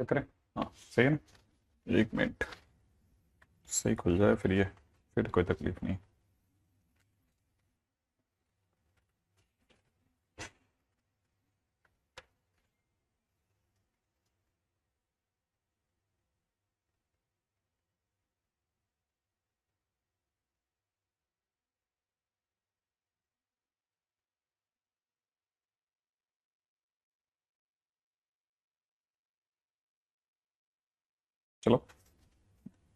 Check करें। हाँ सही है ना। 1 मिनट, सही खुल जाए फिर ये, फिर कोई तकलीफ नहीं। चलो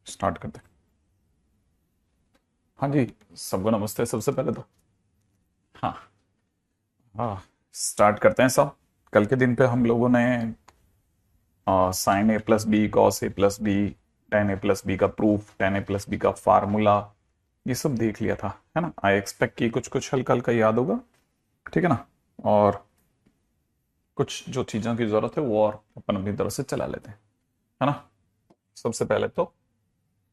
स्टार्ट करते हैं। हाँ जी, सबको नमस्ते सबसे पहले तो। हाँ हाँ, स्टार्ट करते हैं सब। कल के दिन पे हम लोगों ने sign A plus B, cos A plus B, ten A plus B का proof, ten A plus B का फार्मूला, ये सब देख लिया था, है ना। आई एक्सपेक्ट कि कुछ कुछ हल्का हल्का याद होगा, ठीक है ना। और कुछ जो चीज़ों की ज़रूरत है वो और अपन अपनी तरफ से चला लेते हैं, है ना। सबसे पहले तो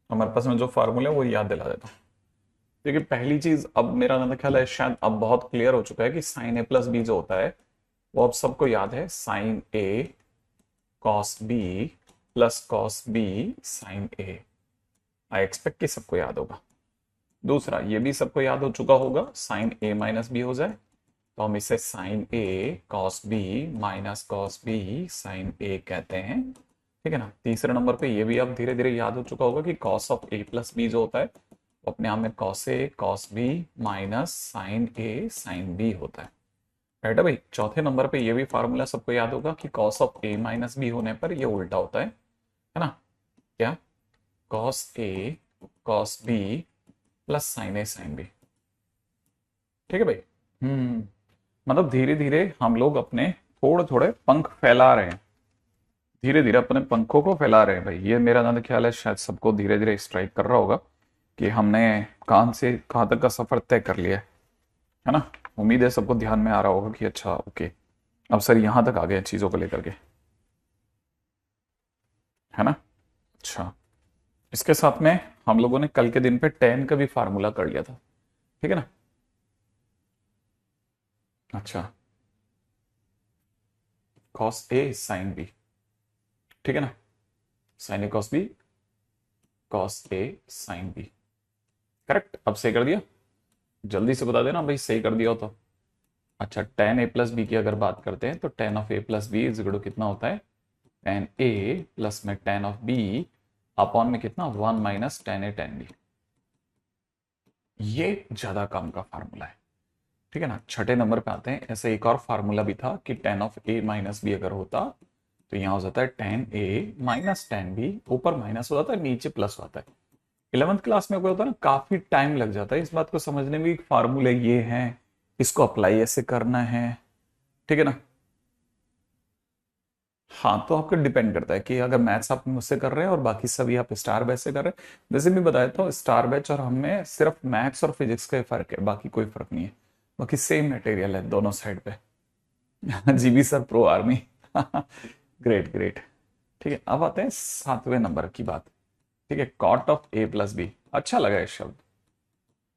हमारे पास में जो फार्मूला है वो याद दिला देता हूँ। देखिए पहली चीज, अब मेरा ना ख्याल है शायद अब बहुत क्लियर हो चुका है कि साइन ए प्लस बी जो होता है वो अब सबको याद है। Sine A cos B plus cos B sine A. I expect कि सबको याद होगा। दूसरा ये भी सबको याद हो चुका होगा, साइन ए माइनस बी हो जाए तो हम इसे sine A cos B minus cos B sine A कहते हैं, ठीक है ना। तीसरे नंबर पे ये भी अब धीरे धीरे याद हो चुका होगा कि cos of A plus B जो होता है वो अपने आप में cos A cos B minus sine A sine B होता है, राइट है भाई। चौथे नंबर पे ये भी फार्मूला सबको याद होगा कि cos of A minus B होने पर ये उल्टा होता है ना। क्या? Cos A cos B plus sine A sine B, ठीक है भाई। हम्म, मतलब धीरे धीरे हम लोग अपने थोड़े थोड़े पंख फैला रहे हैं, धीरे धीरे अपने पंखों को फैला रहे हैं भाई। ये मेरा ना ख्याल है शायद सबको धीरे धीरे स्ट्राइक कर रहा होगा कि हमने कहां से कहां तक का सफर तय कर लिया है ना। उम्मीद है सबको ध्यान में आ रहा होगा कि अच्छा ओके, अब सर यहां तक आ गए चीजों को लेकर के, है ना। अच्छा, इसके साथ में हम लोगों ने कल के दिन पे टेन का भी फार्मूला कर लिया था, ठीक है ना। अच्छा, कॉस ए साइन बी, ठीक है ना। Sign A cos B, cos A sine B, correct. अब सही कर दिया, जल्दी से बता देना भाई सही कर दिया हो तो। अच्छा, टेन ए प्लस बी की अगर बात करते हैं तो tan of A plus B is equal to कितना होता है, टेन ए प्लस में टेन ऑफ बी अपॉन में कितना, one minus tan A tan B. ये ज्यादा काम का फार्मूला है, ठीक है ना। छठे नंबर पे आते हैं, ऐसे एक और फार्मूला भी था कि tan of A minus B अगर होता तो यहां हो जाता है tan A minus tan B, ऊपर माइनस हो जाता है नीचे प्लस होता है। 11th क्लास में क्या होता है ना, काफी टाइम लग जाता है इस बात को समझने में, फार्मूले ये हैं, इसको अप्लाई ऐसे करना है, ठीक है ना। हाँ तो आपको डिपेंड करता है कि अगर मैथ्स आप मुझसे कर रहे हैं और बाकी सभी आप स्टार बैच से कर रहे हैं। वैसे भी बताया था, स्टार बैच और हमें सिर्फ मैथ्स और फिजिक्स का ही फर्क है, बाकी कोई फर्क नहीं है। बाकी सेम मटेरियल है दोनों साइड पे। GB sir pro army. Great great. ठीक है, अब आते हैं सातवें नंबर की बात। ठीक है, cot of A plus B, अच्छा लगा ये शब्द।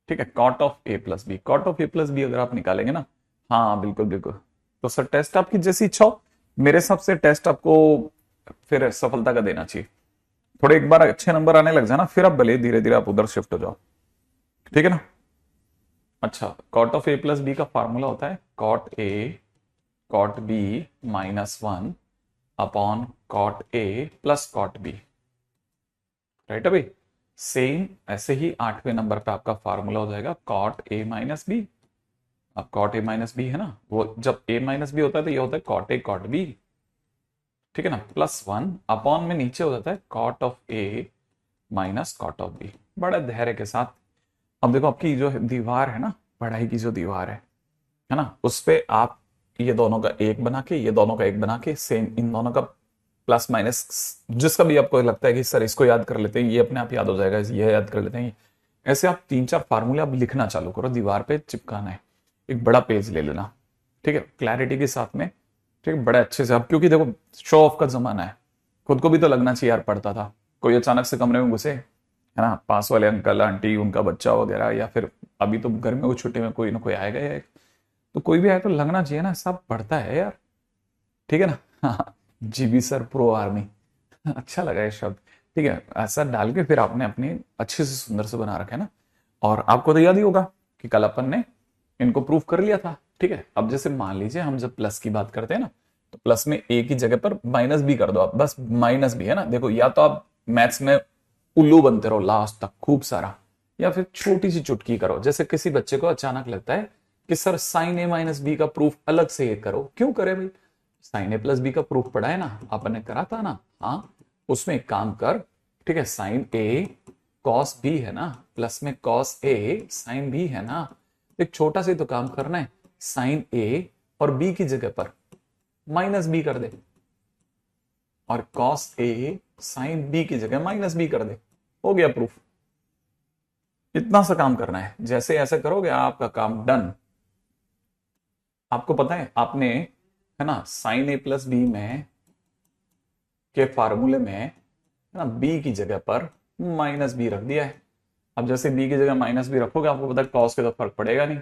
ठीक है, cot of A plus B, cot of A plus B अगर आप निकालेंगे ना, हाँ बिल्कुल बिल्कुल, तो सर टेस्ट आपकी जैसी इच्छा हो। मेरे हिसाब से टेस्ट आपको फिर सफलता का देना चाहिए। थोड़े एक बार अच्छे नंबर आने लग जाए ना, फिर आप भले धीरे धीरे आप उधर शिफ्ट हो जाओ, ठीक है ना। अच्छा, cot of A plus B का फार्मूला होता है cot A cot B minus one upon cot A plus cot B, right है भाई। सेम ऐसे ही आठवें नंबर पे आपका फार्मूला हो जाएगा कॉट ए माइनस बी। अब कॉट ए माइनस बी है ना, वो जब ए माइनस बी होता है तो ये होता है कॉट ए कॉट बी, ठीक है ना, प्लस वन अपॉन में नीचे हो जाता है cot of A minus cot of B. बड़ा धैर्य के साथ, अब देखो आपकी जो दीवार है ना, पढ़ाई की जो दीवार है ना, उस पे आप ये दोनों का एक बना के, ये दोनों का एक बना के, सेम इन दोनों का प्लस माइनस, जिसका भी आपको लगता है कि सर इसको याद कर लेते हैं, ये अपने आप याद हो जाएगा, ये याद कर लेते हैं, ऐसे आप तीन चार फार्मूले आप लिखना चालू करो, दीवार पे चिपकाना है। एक बड़ा पेज ले लेना, ठीक है, क्लैरिटी के साथ में, ठीक है, बड़े अच्छे से। अब क्योंकि देखो शो ऑफ का जमाना है, खुद को भी तो लगना चाहिए यार पढ़ता था। कोई अचानक से कमरे में घुसे, है ना, पास वाले अंकल आंटी उनका बच्चा वगैरह, या फिर अभी तो गर्मियों की छुट्टी में कोई ना कोई आएगा या तो कोई भी आए तो लगना चाहिए ना सब पढ़ता है यार, ठीक है ना। हाँ, जीबी सर प्रो आर्मी, अच्छा लगा ये शब्द। ठीक है, ऐसा डाल के फिर आपने अपनी अच्छे से सुंदर से बना रखा है ना। और आपको तो याद ही होगा कि कल अपन ने इनको प्रूफ कर लिया था। ठीक है, अब जैसे मान लीजिए हम जब प्लस की बात करते हैं ना, तो प्लस में ए की जगह पर माइनस बी कर दो आप, बस माइनस बी है ना। देखो, या तो आप मैथ्स में उल्लू बनते रहो लास्ट तक खूब सारा, या फिर छोटी सी चुटकी करो। जैसे किसी बच्चे को अचानक लगता है कि sir sign A minus B का प्रूफ अलग से ये करो, क्यों करे भाई? साइन ए प्लस बी का प्रूफ पढ़ा है ना, आपने करा था ना। हाँ, उसमें एक काम कर। ठीक है, साइन ए कॉस बी है ना, प्लस में कॉस ए साइन बी है ना। एक छोटा सा तो काम करना है, साइन ए और बी की जगह पर माइनस बी कर दे, और कॉस ए साइन बी की जगह माइनस बी कर दे, हो गया प्रूफ। इतना सा काम करना है, जैसे ऐसे करोगे आपका काम डन। आपको पता है आपने, है ना, साइन ए प्लस बी में के फार्मूले में, है ना, बी की जगह पर माइनस बी रख दिया है। अब जैसे बी की जगह माइनस बी रखोगे, आपको पता है कॉस के तो फर्क पड़ेगा नहीं,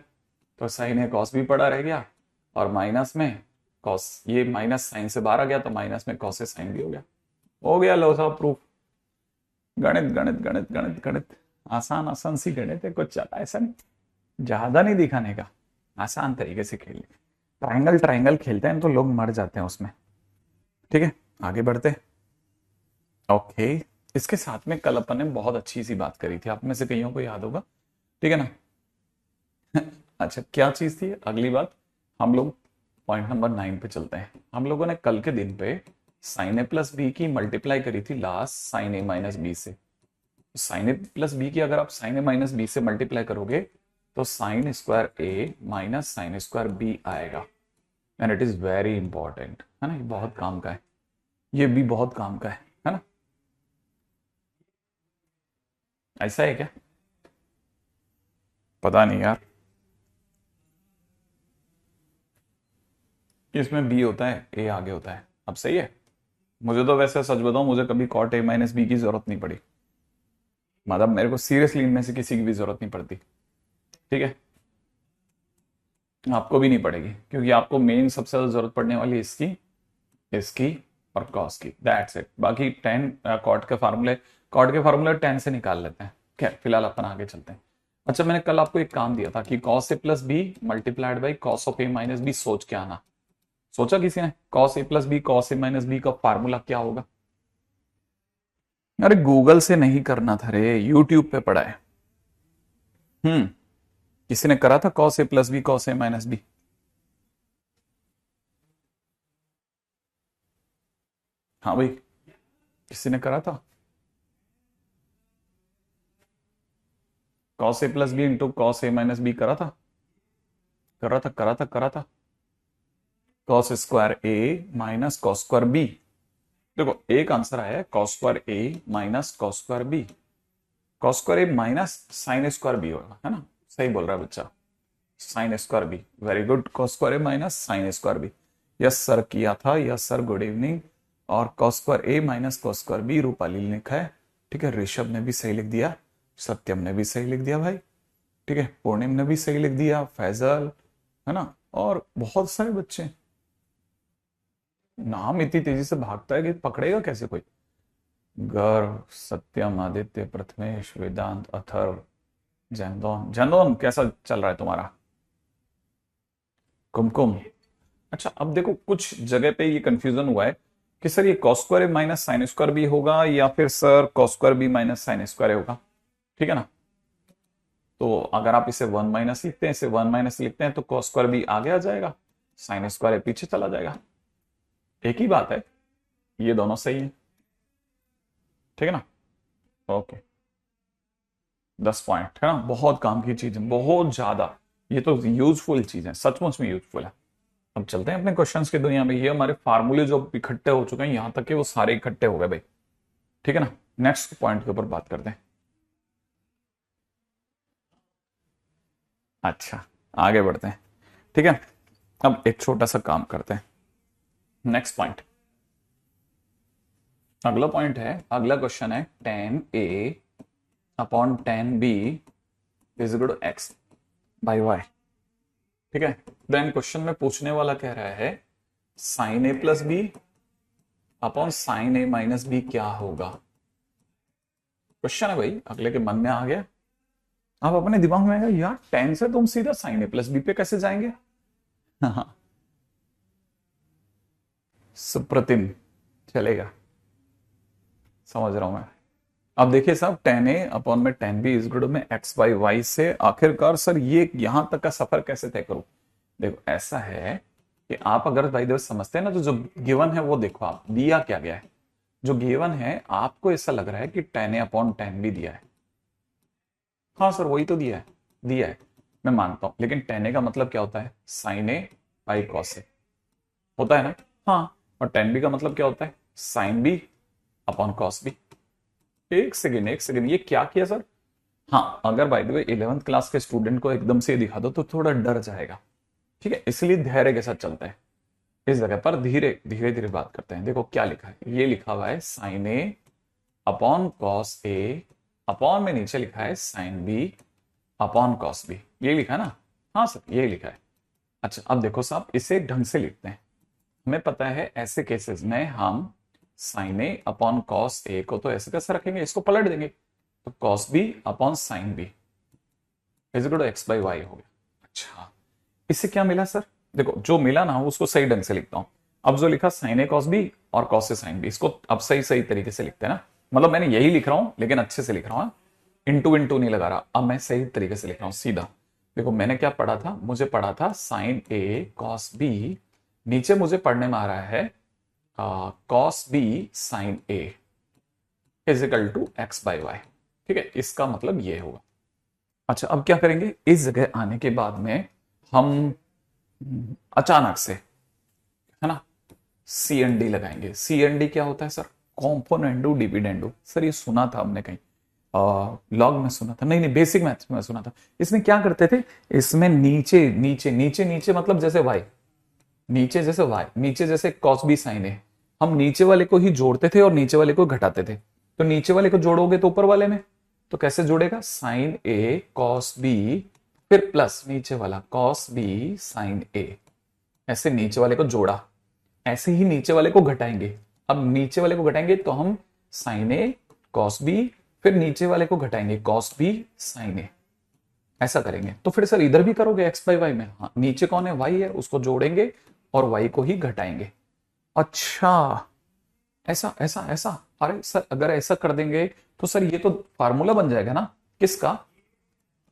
तो साइन ए कॉस भी पड़ा रह गया, और माइनस में कॉस, ये माइनस साइन से बाहर आ गया तो माइनस में कॉस से साइन भी हो गया। हो गया, लो साहब प्रूफ। गणित गणित गणित गणित गणित, आसान आसान सी गणित है, कुछ ज्यादा ऐसा नहीं, ज्यादा नहीं दिखाने का, आसान तरीके से खेलने। ट्राइंगल ट्राइंगल खेलते हैं तो लोग मर जाते हैं उसमें। ठीक है, आगे बढ़ते। ओके, इसके साथ में कल अपन ने बहुत अच्छी सी बात करी थी, आप में से कईयों को याद होगा। ठीक है ना। अच्छा, क्या चीज थी अगली बात? हम लोग पॉइंट नंबर 9 पे चलते हैं। हम लोगों ने कल के दिन पे साइन ए प्लस बी की मल्टीप्लाई करी थी last sign A minus B से। साइन ए प्लस बी की अगर आप साइन ए माइनस बी से मल्टीप्लाई करोगे तो sign square A minus sine square B आएगा। And it is very important, है ना, ये बहुत काम का है, ये भी बहुत काम का है ना। ऐसा है क्या? पता नहीं यार, इसमें बी होता है, ए आगे होता है। अब सही है। मुझे तो वैसे सच बताऊं, मुझे कभी कॉट ए माइनस बी की जरूरत नहीं पड़ी, मतलब मेरे को सीरियसली इनमें से किसी की भी जरूरत नहीं पड़ती। ठीक है, आपको भी नहीं पड़ेगी, क्योंकि आपको मेन सबसे ज्यादा जरूरत पड़ने वाली इसकी, इसकी और कॉस की, दैट्स इट। बाकी टेन कॉट के फार्मूले टेन से निकाल लेते हैं। खैर फिलहाल अपन आगे चलते हैं। अच्छा, मैंने कल आपको एक काम दिया था कि cos A plus B multiplied by cos of A minus B सोच के आना। सोचा किसी ने cos A plus B cos A minus B का फार्मूला क्या होगा? अरे गूगल से नहीं करना था रे, यूट्यूब पे पढ़ा है। किसी ने करा था cos A plus B cos A minus B? हाँ भाई, किसी ने करा था? Cos A plus B into cos A minus B करा था? करा था, करा था, करा था। Cos square A minus cos square B. देखो, एक आंसर आया है cos square A minus cos square B. Cos square A minus sine square B होगा, है ना। सही बोल रहा है बच्चा, sign square B, very good. Cos square A minus sine square B, yes sir किया था, यस सर, गुड इवनिंग। और cos square A minus cos square B Rupali ने लिखा है। ठीक है, ऋषभ ने भी सही लिख दिया, सत्यम ने भी सही लिख दिया भाई। ठीक है, पूर्णिम ने भी सही लिख दिया, फैजल, है ना, और बहुत सारे बच्चे। नाम इतनी तेजी से भागता है कि पकड़ेगा कैसे कोई? गर्व, सत्यम, आदित्य, प्रथमेश, वेदांत, अथर्व, जैनदोन। जैनदोन कैसा चल रहा है तुम्हारा? कुमकुम। अच्छा, अब देखो कुछ जगह पे ये कंफ्यूजन हुआ है कि सर ये cos square minus sine square भी होगा, या फिर sir cos square B minus sine square होगा। ठीक है ना। तो अगर आप इसे वन माइनस लिखते हैं, इसे वन माइनस लिखते हैं, तो कॉस स्क्वायर बी आगे आ जाएगा, साइन स्क्वायर पीछे चला जाएगा। एक ही बात है, ये दोनों सही है। ठीक है ना। ओके, 10 पॉइंट है ना, बहुत काम की चीज है, बहुत ज्यादा। ये तो यूजफुल चीज है, सचमुच में यूजफुल है। अब चलते हैं अपने क्वेश्चंस की दुनिया में। ये हमारे फार्मूले जो इकट्ठे हो चुके हैं यहां तक कि वो सारे इकट्ठे हो गए भाई। ठीक है ना। नेक्स्ट पॉइंट के ऊपर बात करते हैं। अच्छा, आगे बढ़ते हैं। ठीक है, अब एक छोटा सा काम करते हैं। नेक्स्ट पॉइंट, अगला पॉइंट है, अगला क्वेश्चन है, tan A upon tan B is equal to X by Y. ठीक है, देन क्वेश्चन में पूछने वाला कह रहा है sine A plus B upon sine A minus B क्या होगा? क्वेश्चन है भाई, अगले के मन में आ गया। अब अपने दिमाग में आएगा यार टेन से तुम सीधा साइन ए प्लस बी पे कैसे जाएंगे? हाँ, सुप्रतिम चलेगा, समझ रहा हूं मैं। अब देखिए साहब, टेन ए अपॉन में tan B is equal to में एक्स बाई वाई से आखिरकार सर ये यहां तक का सफर कैसे तय करूं? देखो ऐसा है कि आप अगर भाई दोस्त समझते हैं ना, तो जो गिवन है वो देखो, आप दिया क्या गया है। जो गिवन है आपको ऐसा लग रहा है कि ten A upon tan B दिया है। हाँ सर वही तो दिया है, दिया है, मैं मानता हूं, लेकिन टेन ए का मतलब क्या होता है? Sine A by cos A होता है ना। हाँ, और टेन बी का मतलब क्या होता है? Sine B upon cos B. एक सेकेंड एक सेकेंड, ये क्या किया सर? हाँ, अगर by the way 11th class के स्टूडेंट को एकदम से दिखा दो तो थोड़ा डर जाएगा, ठीक है, इसलिए धैर्य के साथ चलता है। इस जगह पर धीरे धीरे धीरे बात करते हैं। देखो क्या लिखा है, ये लिखा हुआ है sine A upon cos A, upon में नीचे लिखा है sine B upon cos B, ये लिखा है ना? हाँ सर ये लिखा है। अच्छा अब देखो साहब, इसे ढंग से लिखते हैं। हमें पता है ऐसे केसेस में हम sine A upon cos A को तो ऐसे कैसे रखेंगे, इसको पलट देंगे, तो cos B upon sine B is equal to X by Y हो गया। अच्छा, इससे क्या मिला सर? देखो जो मिला ना उसको सही ढंग से लिखता हूं। अब जो लिखा साइन ए कॉस बी और कॉस ए साइन बी, इसको अब सही सही तरीके से लिखते हैं ना। मतलब मैंने यही लिख रहा हूं लेकिन अच्छे से लिख रहा हूं, इंटू इंटू नहीं लगा रहा, अब मैं सही तरीके से लिख रहा हूं सीधा। देखो मैंने क्या पढ़ा था, मुझे पढ़ा था साइन ए कॉस बी, नीचे मुझे पढ़ने में आ रहा है cos B sine A is equal to X by Y, ठीक है, इसका मतलब ये होगा। अच्छा अब क्या करेंगे, इस जगह आने के बाद में हम अचानक से, है ना, सी एन डी लगाएंगे। सी एन डी क्या होता है सर? Componendo dividendo. सर ये सुना था हमने कहीं, लॉग में सुना था, नहीं नहीं बेसिक मैथ्स में सुना था। इसमें क्या करते थे, इसमें नीचे नीचे नीचे नीचे मतलब जैसे वाई, नीचे जैसे वाई, नीचे जैसे कॉस बी साइन ए, हम नीचे वाले को ही जोड़ते थे और नीचे वाले को घटाते थे। तो नीचे वाले को जोड़ोगे तो ऊपर वाले में, तो कैसे जोड़ेगा? साइन ए कॉस बी फिर प्लस नीचे वाला कॉस बी साइन ए, ऐसे नीचे वाले को जोड़ा, ऐसे ही नीचे वाले को घटाएंगे। अब नीचे वाले को घटाएंगे तो हम साइन ए कॉस बी फिर नीचे वाले को घटाएंगे कॉस बी साइन ए, ऐसा करेंगे। तो फिर सर इधर भी करोगे एक्स बाई वाई में? हाँ, नीचे कौन है? वाई है, उसको जोड़ेंगे और वाई को ही घटाएंगे। अच्छा ऐसा ऐसा ऐसा, अरे सर अगर ऐसा कर देंगे तो सर ये तो फार्मूला बन जाएगा ना, किसका?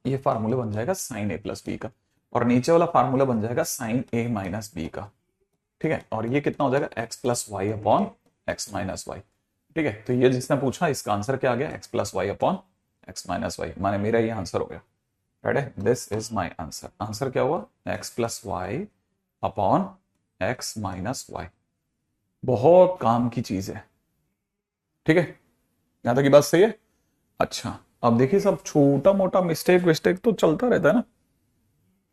ये फार्मूला बन जाएगा साइन ए प्लस बी का, और नीचे वाला फार्मूला बन जाएगा साइन ए माइनस बी का, ठीक है। और ये कितना हो जाएगा? X plus Y upon X minus Y, ठीक है। तो ये जिसने पूछा इसका आंसर क्या आ गया? X plus Y upon X minus Y, माने मेरा ये आंसर हो गया, राइट है, this is my answer. Answer क्या हुआ? X plus Y upon X minus Y. बहुत काम की चीज है, ठीक है, यहां तक की बात सही है। अच्छा अब देखिए सब छोटा मोटा मिस्टेक विस्टेक तो चलता रहता है ना,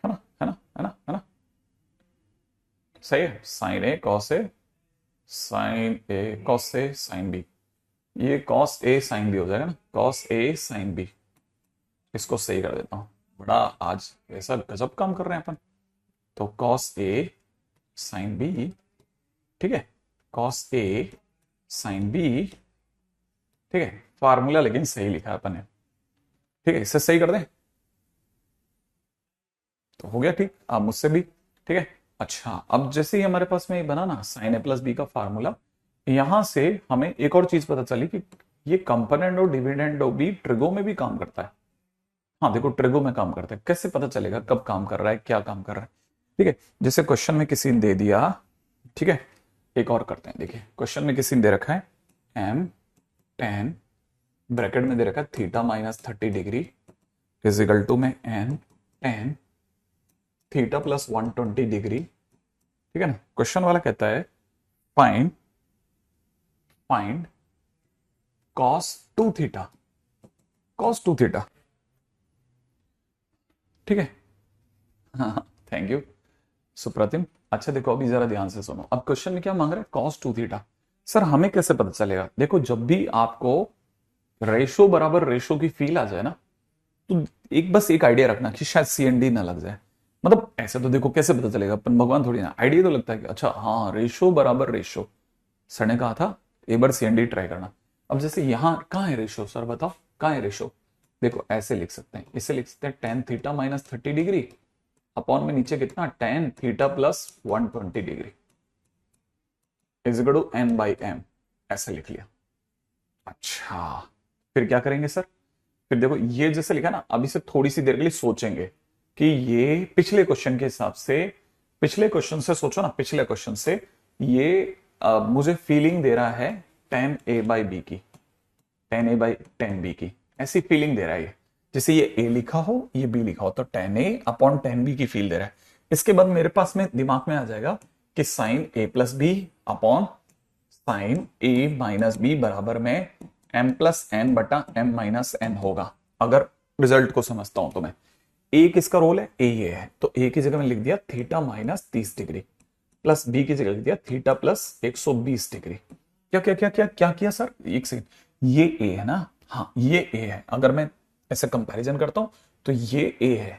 है ना, है ना, है ना, है ना, सही है। Sine A cos A, sign A cos A sine B, ये कॉस ए साइन बी हो जाएगा ना, कॉस ए साइन बी, इसको सही कर देता हूं। बड़ा आज ऐसा गजब काम कर रहे हैं अपन। तो कॉस ए साइन बी, ठीक है, कॉस ए साइन बी, ठीक है, फार्मूला लेकिन सही लिखा है अपन ने, ठीक है, इसे सही कर दें तो हो गया ठीक, आप मुझसे भी, ठीक है। अच्छा अब जैसे ही हमारे पास में ये बना ना साइन ए प्लस बी का फार्मूला, यहां से हमें एक और चीज पता चली कि ये कंपोनेंट और डिविडेंड भी ट्रिगो में भी काम करता है। हाँ देखो ट्रिगो में काम करता है, कैसे पता चलेगा कब काम कर रहा है, क्या काम कर रहा है, ठीक है। जैसे क्वेश्चन में किसी ने दे दिया, ठीक है, एक और करते हैं। देखिए क्वेश्चन में किसी ने दे रखा है एम टेन, ब्रैकेट में दे रखा है theta minus 30 degree is equal to में N tan theta plus 120 degree, ठीक है ना। क्वेश्चन वाला कहता है find find cos 2 theta, cos 2 theta, ठीक है। हाँ थैंक यू सुप्रतिम। अच्छा देखो अभी जरा ध्यान से सुनो, अब क्वेश्चन में क्या मांग रहा है? Cos 2 theta. सर हमें कैसे पता चलेगा? देखो जब भी आपको रेशो बराबर रेशो की फील आ जाए ना, तो एक बस एक आइडिया रखना कि शायद सीएनडी ना लग जाए। मतलब ऐसे तो देखो कैसे पता चलेगा, अपन भगवान थोड़ी ना, आइडिया तो लगता है कि अच्छा हाँ रेशो बराबर रेशो, सर ने कहा था एक बार CND ट्राई करना। अब जैसे यहां कहाँ है रेशो, सर बताओ कहाँ है रेशो? देखो ऐसे लिख सकते हैं, इसे लिख सकते हैं tan theta minus 30 degree upon में नीचे कितना tan theta plus 120 degree is equal to n by m, ऐसा लिख लिया। अच्छा फिर क्या करेंगे सर? फिर देखो ये जैसे लिखा ना, अभी से थोड़ी सी देर के लिए सोचेंगे कि ये पिछले क्वेश्चन के हिसाब से, पिछले क्वेश्चन से सोचो ना, पिछले क्वेश्चन से ये मुझे फीलिंग दे रहा है tan a बाई बी की, tan a by tan b की, ऐसी फीलिंग दे रहा है ये। जैसे ये a लिखा हो ये b लिखा हो, तो tan a upon tan b की फील दे रहा है। इसके बाद मेरे पास में दिमाग में आ जाएगा कि sine a plus B upon sine a minus B बराबर में m प्लस n बटा m माइनस n होगा, अगर रिजल्ट को समझता हूं तो मैं। a किसका रोल है? a ये है, तो a की जगह में लिख दिया theta minus 30 degree plus b की जगह लिख दिया थीटा प्लस 120 डिग्री। क्या क्या क्या क्या क्या किया सर? एक सेकंड, ये a है ना, हाँ ये a है। अगर मैं ऐसे कंपैरिजन करता हूं तो ये a है,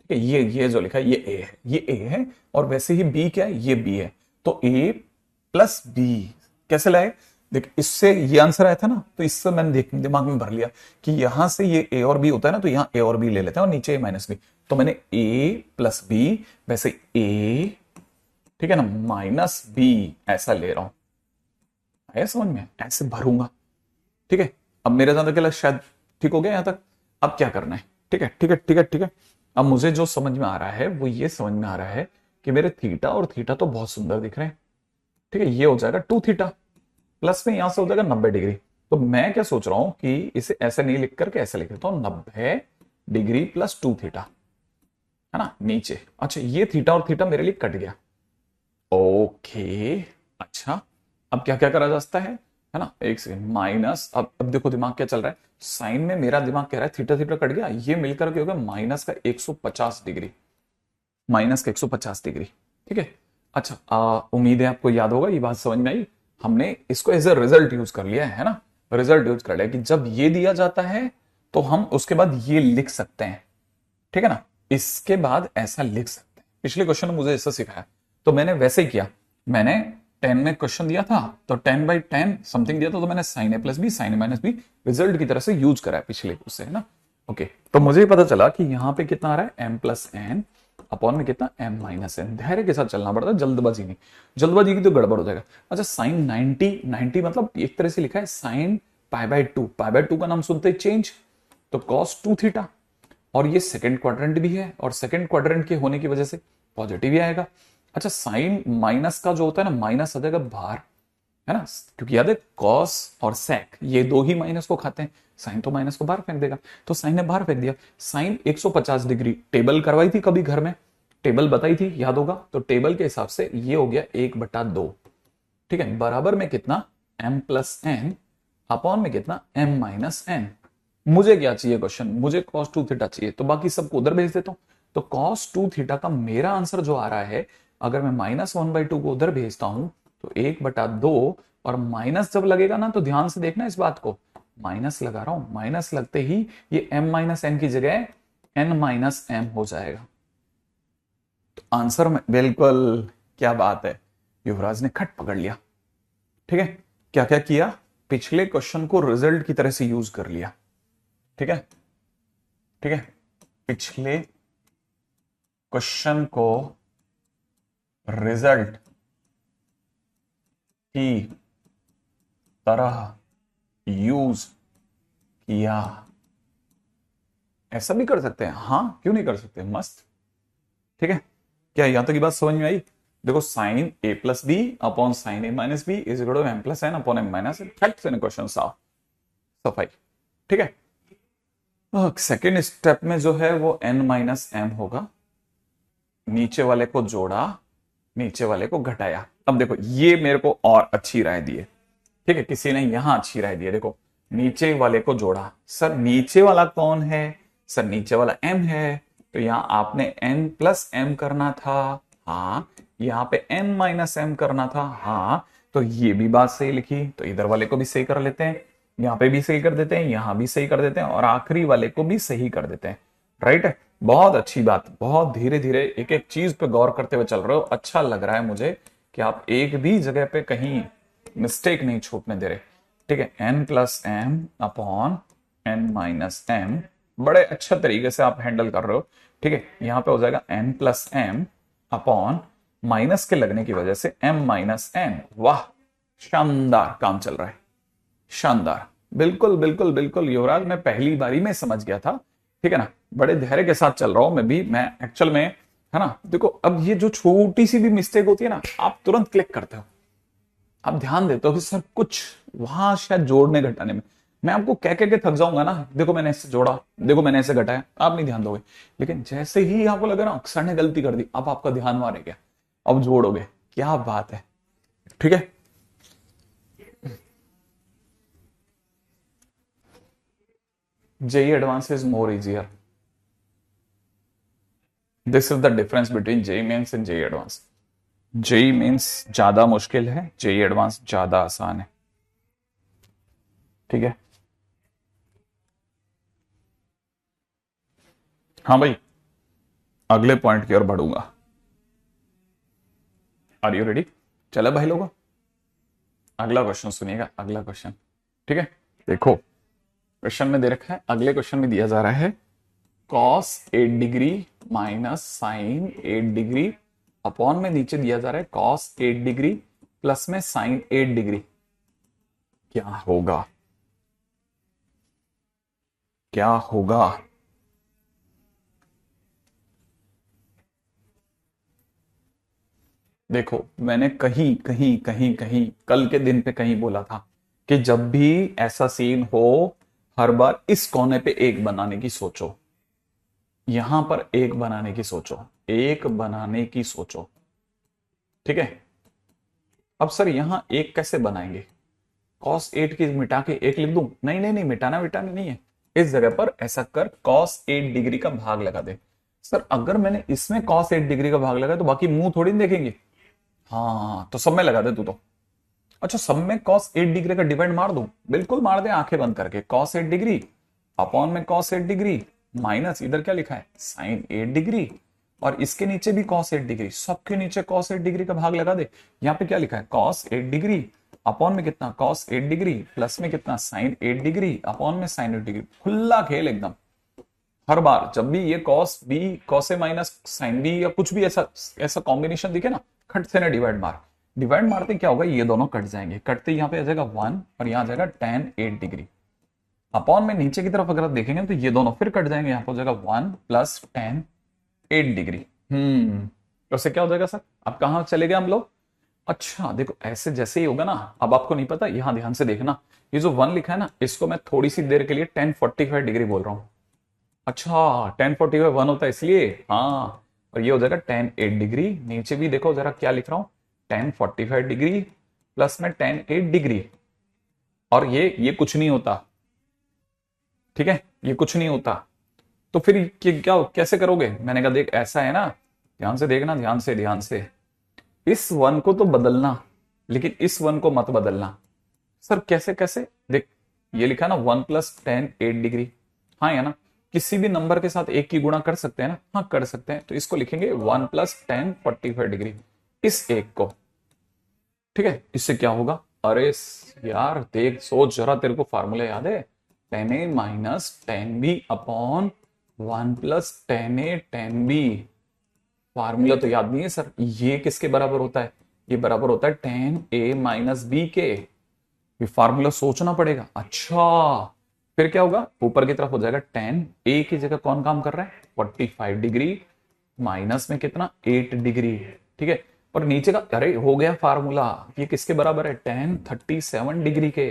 ठीक है, ये जो लिखा है ये a है, ये a है। और वैसे ही b क्या है? ये b है। तो a प्लस b कैसे लाए? देख इससे ये आंसर आया था ना, तो इससे मैंने दिमाग में भर लिया कि यहां से ये a और b होता है ना, तो यहां a और b ले लेते हैं और नीचे a माइनस b, तो मैंने a प्लस b, वैसे a, ठीक है ना, माइनस b ऐसा ले रहा हूं। आया समझ में? ऐसे भरूंगा, ठीक है। अब मेरे ज्यादा क्या शायद ठीक हो गया यहां तक। अब क्या करना है? ठीक है ठीक है ठीक है ठीक है। अब मुझे जो समझ में आ रहा है वो ये समझ में आ रहा है कि मेरे थीटा और थीटा तो बहुत सुंदर दिख रहे हैं, ठीक है। ये हो जाएगा 2 थीटा प्लस में यहां से हो जाएगा 90 डिग्री। तो मैं क्या सोच रहा हूं कि इसे ऐसे नहीं लिख करके ऐसे लिख देता हूं, 90 डिग्री प्लस 2 थीटा, है ना, नीचे। अच्छा ये थीटा और थीटा मेरे लिए कट गया, ओके। अच्छा अब क्या क्या करा जा सकता है ना, एक सेकंड, माइनस, अब देखो दिमाग क्या चल रहा है, साइन में मेरा दिमाग कह रहा है थीटा थीटा कट गया, ये मिलकर के होगा माइनस का 150 डिग्री, माइनस का 150 डिग्री, ठीक है। अच्छा उम्मीद है आपको याद होगा, ये बात समझ में आई। हमने इसको एज ए रिजल्ट यूज कर लिया है ना, रिजल्ट यूज कर लिया कि जब ये दिया जाता है तो हम उसके बाद ये लिख सकते हैं, ठीक है ना, इसके बाद ऐसा लिख सकते हैं। पिछले क्वेश्चन में मुझे ऐसा सिखाया, तो मैंने वैसे ही किया। मैंने 10 में क्वेश्चन दिया था तो 10/10 समथिंग दिया था, तो मैंने sine A plus B sine A minus B result की तरह से यूज करा है पिछले उससे, है ना। ओके तो मुझे पता चला कि यहां पे कितना आ रहा है m प्लस एन अपॉन में कितना m माइनस एन। धैर्य के साथ चलना पड़ता है, जल्दबाजी नहीं, जल्दबाजी की तो गड़बड़ हो जाएगा। अच्छा साइन 90 मतलब एक तरह से लिखा है साइन π/2, π/2 का नाम सुनते ही चेंज, तो कॉस 2 थीटा, और ये सेकंड क्वाड्रेंट भी है और सेकंड क्वाड्रेंट के होने की वजह से पॉजिटिव ही आएगा। अच्छा साइन माइनस का जो होता है ना, माइनस आ जाएगा बाहर, है ना, क्योंकि याद है कॉस और सेक ये दो ही माइनस को खाते हैं, साइन तो माइनस को बाहर फेंक देगा, तो साइन ने बाहर फेंक दिया। साइन 150 डिग्री टेबल करवाई थी कभी घर में, टेबल बताई थी याद होगा, तो टेबल के हिसाब से ये हो गया 1/2, ठीक है, बराबर में कितना m प्लस एन अपॉन में कितना m माइनस एन। मुझे क्या चाहिए क्वेश्चन, मुझे cos 2 थीटा चाहिए, तो बाकी सबको उधर भेज देता हूं। तो cos 2 थीटा का मेरा आंसर जो आ रहा है, अगर मैं -1/2 को उधर भेजता हूं तो 1/2, और माइनस जब लगेगा ना तो ध्यान से देखना इस बात को, माइनस लगा रहा हूं, माइनस लगते ही ये m माइनस एन की जगह n माइनस एम हो जाएगा। तो आंसर में बिल्कुल, क्या बात है, युवराज ने खट पकड़ लिया, ठीक है। क्या क्या किया, पिछले क्वेश्चन को रिजल्ट की तरह से यूज कर लिया, ठीक है ठीक है, पिछले क्वेश्चन को रिजल्ट की तरह यूज किया। ऐसा भी कर सकते हैं, हाँ क्यों नहीं कर सकते, मस्त, ठीक है। क्या यहां तक की बात समझ में आई? देखो sine a plus B upon sine A minus B is equal to m plus N upon m minus N, fact से क्वेश्चन साफ सफाई, ठीक है। सेकेंड स्टेप में जो है वो n माइनस एम होगा, नीचे वाले को जोड़ा नीचे वाले को घटाया। अब देखो ये मेरे को और अच्छी राय दी है, ठीक है, किसी ने यहां अच्छी राय दी है। देखो नीचे वाले को जोड़ा, सर नीचे वाला कौन है, सर नीचे वाला m है, तो यहां आपने n प्लस m करना था, हाँ यहां पे n माइनस m करना था, हाँ। तो ये भी बात सही लिखी, तो इधर वाले को भी सही कर लेते हैं, यहां पे भी सही कर देते हैं, यहां भी सही कर देते हैं, और आखिरी वाले को भी सही कर देते हैं, राइट है। बहुत अच्छी बात, बहुत धीरे धीरे एक एक चीज पे गौर करते हुए चल रहे हो। अच्छा लग रहा है मुझे कि आप एक भी जगह पे कहीं मिस्टेक नहीं छूटने दे रहे। ठीक है, n plus M upon n minus M, बड़े अच्छे तरीके से आप हैंडल कर रहे हो। ठीक है, यहां पे हो जाएगा n plus M upon minus के लगने की वजह से m माइनस n। वाह, शानदार काम चल रहा है, शानदार। बिल्कुल बिल्कुल बिल्कुल युवराज, मैं पहली बारी में समझ गया था। ठीक है ना, बड़े धैर्य के साथ चल रहा हूं मैं भी, मैं एक्चुअल में, है ना। देखो अब ये जो छोटी सी भी मिस्टेक होती है ना, आप तुरंत क्लिक करते हो, आप ध्यान देते हो कि सर कुछ वहां शायद जोड़ने घटाने में, मैं आपको कह के थक जाऊंगा ना, देखो मैंने इससे जोड़ा, देखो मैंने ऐसे घटाया, आप नहीं ध्यान दोगे। लेकिन जैसे ही आपको लगे ना सर ने गलती कर दी, अब आपका ध्यान वहां रह गया, अब जोड़ोगे, क्या बात है। ठीक है, JEE advance is more easier, this is the difference between JEE mains and JEE advance. JEE mains ज्यादा मुश्किल है, जेई एडवांस ज्यादा आसान है। ठीक है, हाँ भाई, अगले पॉइंट की ओर बढ़ूंगा। Are you ready? चलो भाई लोगों, अगला क्वेश्चन सुनिएगा, अगला क्वेश्चन। ठीक है, देखो क्वेश्चन में दे रखा है, अगले क्वेश्चन में दिया जा रहा है cos 8 degree minus sine 8 degree upon में नीचे दिया जा रहा है cos 8 डिग्री प्लस में साइन 8 डिग्री। क्या होगा, क्या होगा? देखो मैंने कहीं कहीं कहीं कहीं कल के दिन पे कहीं बोला था कि जब भी ऐसा सीन हो, हर बार इस कोने पे एक बनाने की सोचो, यहां पर एक बनाने की सोचो, एक बनाने की सोचो। ठीक है, अब सर यहां एक कैसे बनाएंगे? cos 8 की मिटा के एक लिख दूं? नहीं नहीं नहीं, मिटाना मिटाना नहीं है, इस जगह पर ऐसा कर cos 8 डिग्री का भाग लगा दे। सर अगर मैंने इसमें cos 8 डिग्री का भाग लगाया तो बाकी मुंह थोड़ी नहीं देखेंगे। हाँ तो सब में लगा दे तू तो। अच्छा, सब में cos 8 डिग्री का डिवाइड मार दूं? बिल्कुल मार दे, आंखें बंद करके। cos 8 डिग्री अपॉन में cos 8 डिग्री माइनस इधर क्या लिखा है sin 8 डिग्री, और इसके नीचे भी cos 8 डिग्री, सबके नीचे cos 8 डिग्री का भाग लगा दे। यहां पे क्या लिखा है cos 8 डिग्री अपॉन में कितना cos 8 डिग्री प्लस में कितना sin 8 डिग्री अपॉन में sin 8 डिग्री। खुला खेल एकदम। हर बार जब भी ये cos b cos a minus sin b या कुछ भी ऐसा ऐसा कॉम्बिनेशन दिखे ना, खट से ना डिवाइड मार। डिवाइड मारते क्या होगा, ये दोनों कट जाएंगे, कटते यहाँ पे आ जाएगा 1 और यहाँ आ जाएगा tan 8 डिग्री। अपॉन में नीचे की तरफ अगर आप देखेंगे तो ये दोनों फिर कट जाएंगे, यहाँ पे हो जाएगा 1 प्लस tan 8 डिग्री। तो उससे क्या हो जाएगा सर, अब कहां चले गए हम लोग? अच्छा देखो, ऐसे जैसे ही होगा ना, अब आपको नहीं पता, यहां ध्यान से देखना, ये जो 1 लिखा है ना, इसको मैं थोड़ी सी देर के लिए tan 45 डिग्री बोल रहा हूं। अच्छा, tan 45 1 होता है इसलिए, हाँ। और ये हो जाएगा tan 8 डिग्री। नीचे भी देखो जरा क्या लिख रहा हूं, tan 45 डिग्री प्लस में tan 8 डिग्री, और ये कुछ नहीं होता। ठीक है, ये कुछ नहीं होता। तो फिर क्या कैसे करोगे? मैंने कहा देख ऐसा है ना, ध्यान से देखना, ध्यान से ध्यान से, इस 1 को तो बदलना, लेकिन इस 1 को मत बदलना। सर कैसे कैसे? देख ये लिखा ना 1 प्लस tan 8 डिग्री, हाँ या ना, किसी भी नंबर के साथ एक की गुणा कर सकते हैं ना? हाँ कर सकते हैं, तो इसको लिखेंगे 1 प्लस tan 45 डिग्री, इस एक को। ठीक है, इससे क्या होगा? अरे यार देख, सोच जरा, तेरे को फार्मूला याद है? tan a minus tan b upon 1 plus tan a tan b। Formula तो याद नहीं है सर, ये किसके बराबर होता है? ये बराबर होता है tan a माइनस बी के। ये फार्मूला सोचना पड़ेगा। अच्छा, फिर क्या होगा? ऊपर की तरफ हो जाएगा tan a की जगह कौन काम कर रहा है? 45 डिग्री माइनस में कितना 8 डिग्री। ठीक है, और नीचे का, अरे हो गया फार्मूला, ये किसके बराबर है? tan 37 डिग्री के।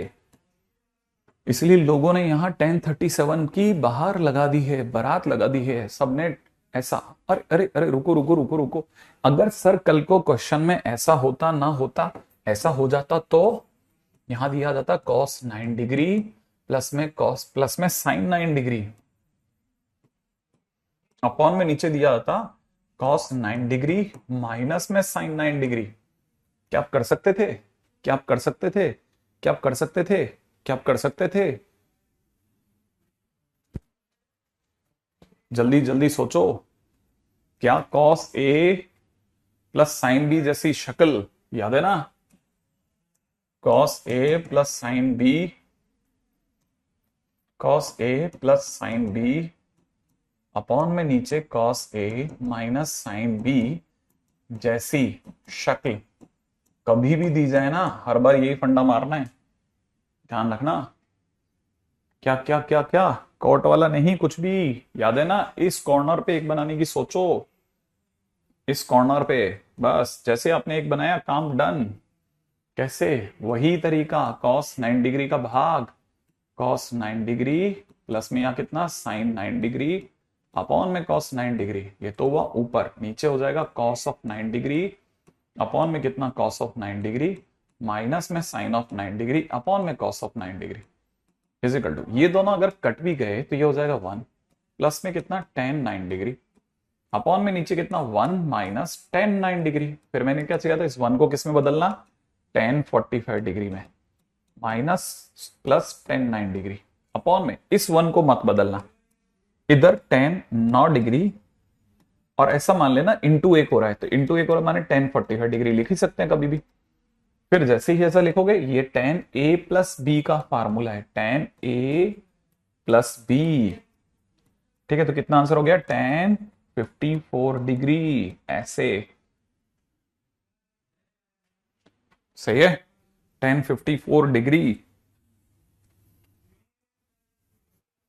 इसलिए लोगों ने यहां tan 37 की बाहर लगा दी है, बारात लगा दी है सबने ऐसा। अरे अरे अरे रुको रुको रुको रुको, अगर सर कल को क्वेश्चन में ऐसा होता ना होता, ऐसा हो जाता तो यहां दिया जाता cos 9 डिग्री प्लस में cos प्लस में sin 9 डिग्री अपॉन में नीचे दिया जाता cos 9 डिग्री माइनस में sin 9 डिग्री। क्या आप कर सकते थे? क्या आप कर सकते थे? क्या आप कर सकते थे? क्या आप कर सकते थे? जल्दी जल्दी सोचो। क्या cos a plus sin b जैसी शक्ल याद है ना? Cos A plus sine B, cos A plus sine B upon में नीचे cos A minus sine B जैसी शक्ल कभी भी दी जाए ना, हर बार यही फंडा मारना है, ध्यान रखना। क्या क्या क्या क्या, कोट वाला नहीं, कुछ भी याद है ना। इस कॉर्नर पे एक बनाने की सोचो, इस कॉर्नर पे, बस जैसे आपने एक बनाया काम डन। कैसे, वही तरीका, cos 9 डिग्री का भाग cos 9 डिग्री प्लस में यहाँ कितना sin 9 डिग्री अपॉन में cos 9 डिग्री, ये तो हुआ ऊपर, नीचे हो जाएगा cos ऑफ 9 डिग्री अपॉन में कितना cos ऑफ 9 डिग्री माइनस में sin ऑफ 9 डिग्री अपॉन में cos of 9 degree is equal to, ये दोनों अगर कट भी गए तो ये हो जाएगा 1 प्लस में कितना tan 9 डिग्री अपॉन में नीचे कितना 1 माइनस tan 9 डिग्री। फिर मैंने क्या चाहिए था, इस 1 को किस में बदलना, tan 45 डिग्री में, minus plus tan 9 degree upon में इस 1 को मत बदलना, इधर tan 9 डिग्री और ऐसा मान लेना इंटू एक हो रहा है, तो इंटू एक हो रहा है माने tan 45 डिग्री लिख ही सकते हैं कभी भी। फिर जैसे ही ऐसा लिखोगे, ये tan a प्लस बी का फार्मूला है, tan a प्लस बी, ठीक है। तो कितना आंसर हो गया, tan 54 डिग्री, ऐसे सही है, tan 54 डिग्री।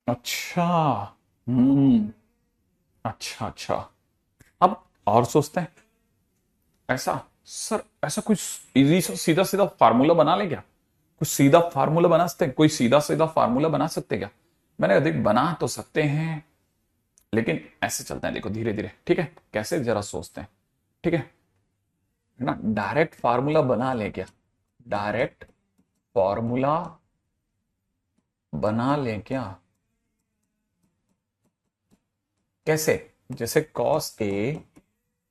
अच्छा, हम्म, अच्छा अच्छा। अब और सोचते हैं, ऐसा सर, ऐसा कुछ इजी सा सीधा सीधा फार्मूला बना ले क्या, कुछ सीधा फार्मूला बना सकते हैं, कोई सीधा सीधा फार्मूला बना सकते हैं क्या। मैंने अधिक बना तो सकते हैं, लेकिन ऐसे चलते हैं, देखो धीरे धीरे, ठीक है। कैसे, जरा सोचते हैं, ठीक है ना। डायरेक्ट फार्मूला बना ले क्या, डायरेक्ट फॉर्मूला बना ले क्या, कैसे, जैसे cos a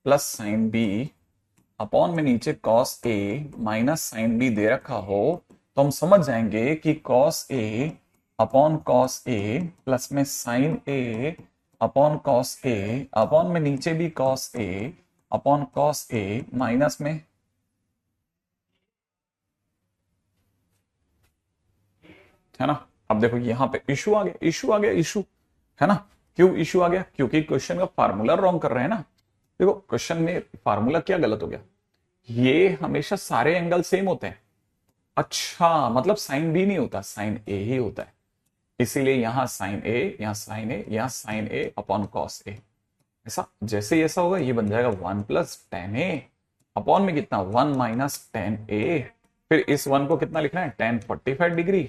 plus sine B upon में नीचे cos a minus sine B दे रखा हो, तो हम समझ जाएंगे कि cos a upon cos a plus में sin a upon cos a upon में नीचे भी cos a upon cos a minus में, है ना। अब देखो यहां पे इशू आ गया, इशू आ गया, इशू है ना। क्यों इशू आ गया, क्योंकि क्वेश्चन का फार्मूला रॉन्ग कर रहे हैं ना। देखो क्वेश्चन में फार्मूला क्या गलत हो गया, ये हमेशा सारे एंगल सेम होते हैं। अच्छा, मतलब साइन बी नहीं होता, साइन ए ही होता है, इसीलिए यहां साइन ए, यहां साइन ए, यहां साइन ए अपॉन कॉस ए। ऐसा जैसे ही ऐसा होगा, ये बन जाएगा 1 प्लस टेन ए अपॉन में कितना 1 माइनस टेन ए। फिर इस 1 को कितना लिखना है, tan 45 डिग्री,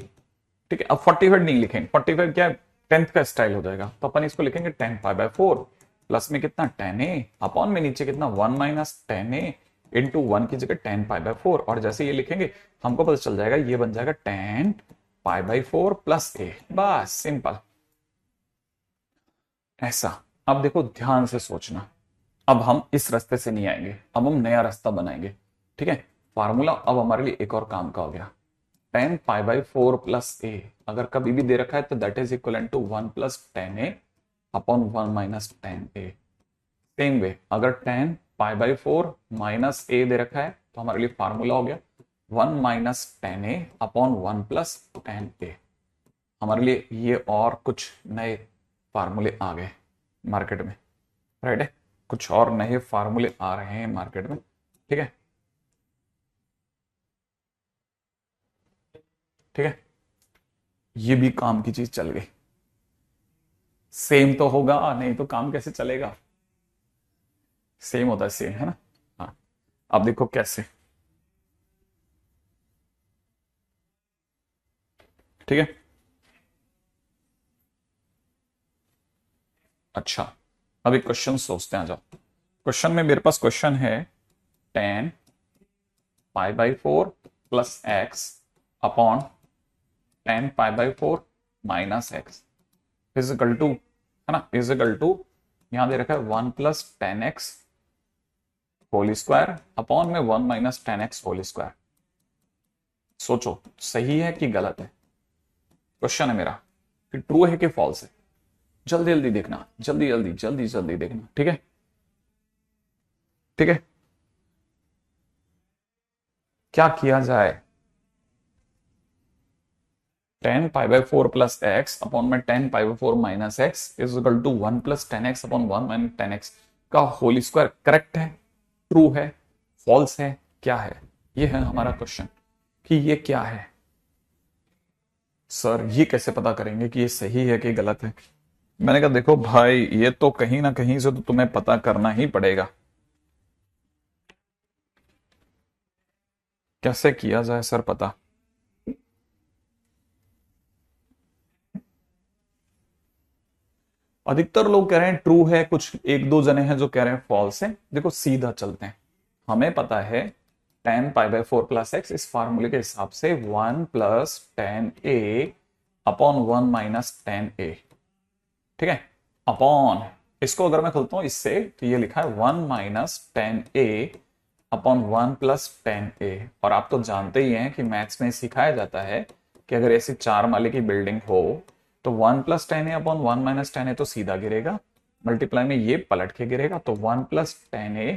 ठीक है। अब 45 नहीं लिखेंगे, 45 क्या है, 10th का स्टाइल हो जाएगा, तो अपन इसको लिखेंगे tan पाई बाय 4 प्लस में कितना tan a अपॉन में नीचे कितना 1 माइनस tan a इंटू 1 की जगह tan पाई बाय 4, और जैसे ये लिखेंगे हमको पता चल जाएगा, ये बन जाएगा tan pi by 4 plus a, बस सिंपल ऐसा। अब देखो ध्यान से सोचना, अब हम इस रास्ते से नहीं आएंगे, अब हम नया रास्ता बनाएंगे, ठीक है। फार्मूला अब हमारे लिए एक और काम का हो गया, tan pi by 4 plus A अगर कभी भी दे रखा है तो that is equal to 1 plus tan A upon 1 minus tan A. Same way अगर tan pi by 4 minus A दे रखा है तो हमारे लिए फार्मूला हो गया 1 minus tan A upon 1 plus tan A. हमारे लिए ये और कुछ नए फार्मूले आ गए मार्केट में, राइट है, कुछ और नए फार्मूले आ रहे हैं मार्केट में, ठीक है, ठीक है। ये भी काम की चीज चल गई, सेम तो होगा नहीं तो काम कैसे चलेगा, सेम होता है, सेम है ना। हाँ, अब देखो कैसे, ठीक है। अच्छा, अब एक क्वेश्चन सोचते हैं, आ जाओ। क्वेश्चन में मेरे पास क्वेश्चन है tan pi by 4 plus x upon tan pi by 4 minus X is equal to, है ना, इजिकल टू यहां दे रखा है 1 plus tan X whole square upon में 1 minus tan X whole square. सोचो सही है कि गलत है, क्वेश्चन है मेरा कि ट्रू है कि फॉल्स है। जल्दी जल्दी देखना, जल्दी जल्दी जल्दी जल्दी देखना, ठीक है, ठीक है। क्या किया जाए, tan pi by four plus x upon में tan pi by four minus x is equal to one plus tan x upon one minus tan x का होल स्क्वायर करेक्ट है, ट्रू है, फॉल्स है, क्या है? ये है हमारा क्वेश्चन कि ये क्या है। सर ये कैसे पता करेंगे कि ये सही है कि गलत है? मैंने कहा देखो भाई, ये तो कहीं ना कहीं से तो तुम्हें पता करना ही पड़ेगा। कैसे किया जाए सर पता? अधिकतर लोग कह रहे हैं ट्रू है, कुछ एक दो जने हैं जो कह रहे हैं फॉल्स है। देखो सीधा चलते हैं, हमें पता है ten pi by four plus x इस फार्मूले के हिसाब से one plus tan A upon one minus tan ए, ठीक है, अपॉन इसको अगर मैं खोलता हूं इससे तो ये लिखा है one minus tan A upon one plus tan ए। और आप तो जानते ही हैं कि मैथ्स में सिखाया जाता है कि अगर ऐसी चार माले की बिल्डिंग हो तो one plus tan A upon one minus tan ए तो सीधा गिरेगा, मल्टीप्लाई में ये पलट के गिरेगा, तो वन प्लस टेन ए,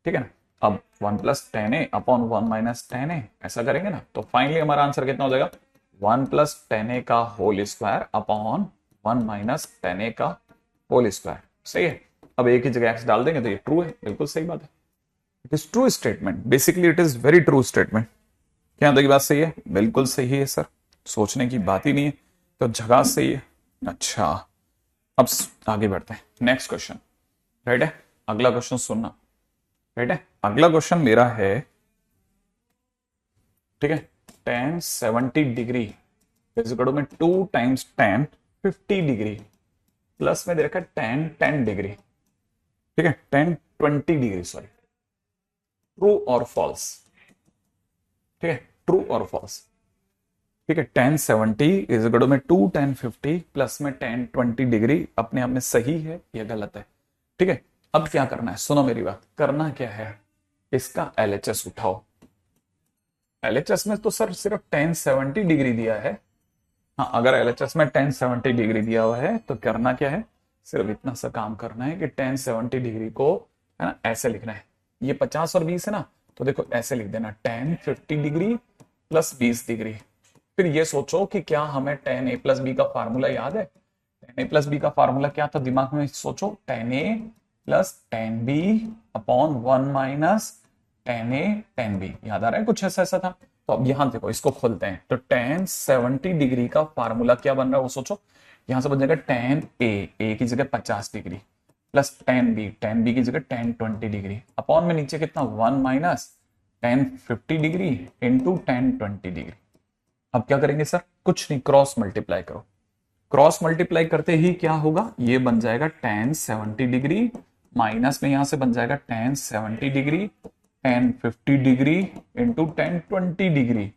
ठीक है ना। अब one plus tan A upon one minus tan ए ऐसा करेंगे ना, तो फाइनली हमारा आंसर कितना हो जाएगा? वन प्लस टेन ए का whole square upon one minus tan A का होल स्क्वायर। सही है। अब एक ही जगह एक्स डाल देंगे तो ये ट्रू है, बिल्कुल सही बात है। It is true statement, basically it is very true statement. क्या की बात सही है? बिल्कुल सही है सर, सोचने की बात ही नहीं है, तो जगह सही है। अच्छा, अब आगे बढ़ते हैं, नेक्स्ट क्वेश्चन, राइट है? अगला क्वेश्चन सुनना, राइट है? अगला क्वेश्चन मेरा है, ठीक है, tan 70 degree is equal to में 2 टाइम्स tan 50 डिग्री प्लस में दे रखा है tan 10 डिग्री, ठीक है, tan 20 डिग्री, सॉरी, ट्रू और फॉल्स? ठीक है, ट्रू और फॉल्स, ठीक है। tan 70 इज इक्वल टू में 2 tan 50 प्लस में tan 20 डिग्री अपने आप में सही है या गलत है? ठीक है, अब क्या करना है, सुनो मेरी बात, करना क्या है, इसका LHS उठाओ। LHS में तो सर सिर्फ tan 70 डिग्री दिया है। हाँ, अगर LHS में tan 70 डिग्री दिया हुआ है तो करना क्या है, सिर्फ इतना सा काम करना है कि tan 70 डिग्री को, है ना, ऐसे लिखना है। ये 50 और 20 है ना, तो देखो ऐसे लिख देना tan 50 डिग्री प्लस 20 डिग्री। फिर ये सोचो कि क्या हमें tan a प्लस बी का फार्मूला याद है? tan a प्लस बी का फार्मूला क्या था, दिमाग में सोचो, tan a plus tan b upon one minus tan a tan b, याद आ रहा है? कुछ ऐसा ऐसा था। तो अब यहां देखो, इसको खोलते हैं, तो tan 70 डिग्री का फार्मूला क्या बन रहा है वो सोचो। यहां से बन जाएगा tan a की जगह 50 डिग्री प्लस tan b की जगह tan 20 डिग्री अपॉन में नीचे कितना, one minus tan 50 degree into tan 20 degree. अब क्या करेंगे सर, कुछ नहीं, क्रॉस मल्टीप्लाई करो। क्रॉस मल्टीप्लाई करते ही क्या होगा, ये बन जाएगा tan 70 डिग्री माइनस में यहां से बन जाएगा tan 70 degree tan 50 degree into tan 20 degree.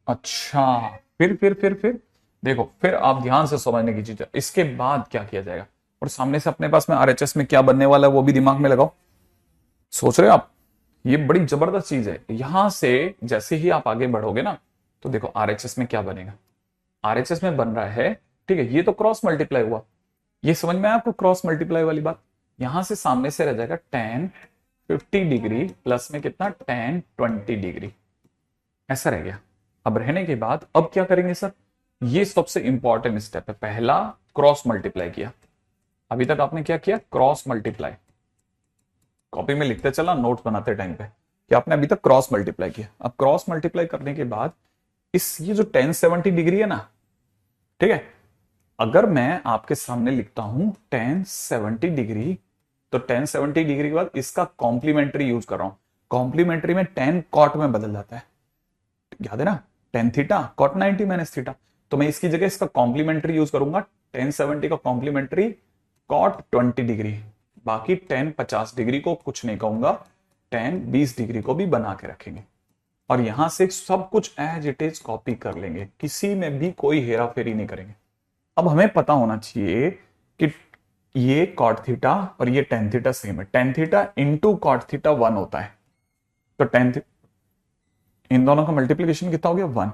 अच्छा, फिर देखो, फिर आप ध्यान से समझने की चीज है, इसके बाद क्या किया जाएगा, और सामने से अपने पास में RHS में क्या बनने वाला है वो भी दिमाग में लगाओ। सोच रहे हो आप? ये बड़ी जबरदस्त चीज है। यहां से जैसे ही आप आगे बढ़ोगे ना, तो देखो RHS में क्या बनेगा, RHS में बन रहा है, ठीक है, ये तो क्रॉस मल्टीप्लाई हुआ, ये समझ में आया आपको क्रॉस मल्टीप्लाई वाली बात? यहां से सामने से रह जाएगा tan 50 डिग्री प्लस में कितना, tan 20 डिग्री, ऐसा रह गया। अब रहने के बाद अब क्या करेंगे सर, ये सबसे इंपॉर्टेंट स्टेप है। पहला क्रॉस मल्टीप्लाई किया, अभी तक आपने क्या किया, क्रॉस मल्टीप्लाई, कॉपी में लिखते चला नोट्स बनाते टाइम पे कि आपने अभी तक क्रॉस मल्टीप्लाई किया। अब क्रॉस मल्टीप्लाई करने के बाद इस ये जो tan 70 डिग्री है ना, ठीक है, अगर मैं आपके सामने लिखता हूं tan 70 डिग्री, तो tan 70 डिग्री के बाद इसका कॉम्प्लीमेंट्री यूज कर रहा हूं। कॉम्प्लीमेंट्री में tan कॉट में बदल जाता है, याद है ना, tan theta cot 90 minus theta. तो मैं इसकी जगह इसका कॉम्प्लीमेंट्री यूज करूंगा, tan 70 का कॉम्प्लीमेंट्री कॉट 20 डिग्री, बाकी tan 50 डिग्री को कुछ नहीं कहूंगा, tan 20 डिग्री को भी बना के रखेंगे, और यहां से सब कुछ एज इट इज कॉपी कर लेंगे, किसी में भी कोई हेरा फेरी नहीं करेंगे। अब हमें पता होना चाहिए कि ये कॉट थीटा और ये tan थीटा सेम है, tan theta into cot theta 1 होता है, तो tan इन दोनों का मल्टीप्लीकेशन कितना हो गया, 1।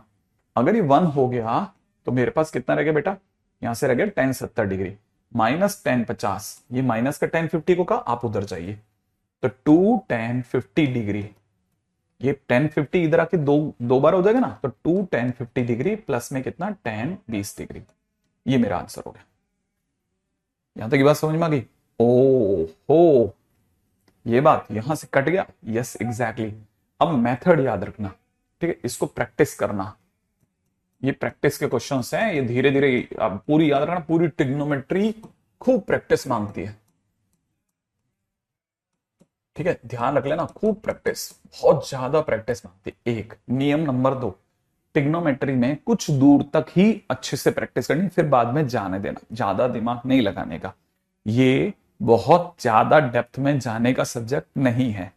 अगर ये 1 हो गया तो मेरे पास कितना रह गया बेटा, यहां से रह गया tan 70 डिग्री माइनस tan 50, ये माइनस का tan 50 को कहा, आप उधर जाइए, तो 2 tan 50 डिग्री ये 1050 इधर आके दो दो बार हो जाएगा ना, तो 2 1050 डिग्री प्लस में कितना 10 20 डिग्री। ये मेरा आंसर हो गया। यहां तक की बात समझ में आ गई? ओ हो, ये बात यहां से कट गया। Yes exactly. अब मेथड याद रखना, ठीक है, इसको प्रैक्टिस करना। ये प्रैक्टिस के क्वेश्चंस हैं, ये धीरे धीरे आप पूरी याद रखना। पूरी ट्रिग्नोमेट्री खूब प्रैक्टिस मांगती है, ठीक है, ध्यान रख लेना, खूब प्रैक्टिस, बहुत ज्यादा प्रैक्टिस मांगती है। एक नियम नंबर 2, टिग्नोमेट्री में कुछ दूर तक ही अच्छे से प्रैक्टिस करनी, फिर बाद में जाने देना, ज्यादा दिमाग नहीं लगाने का। ये बहुत ज्यादा डेप्थ में जाने का सब्जेक्ट नहीं है,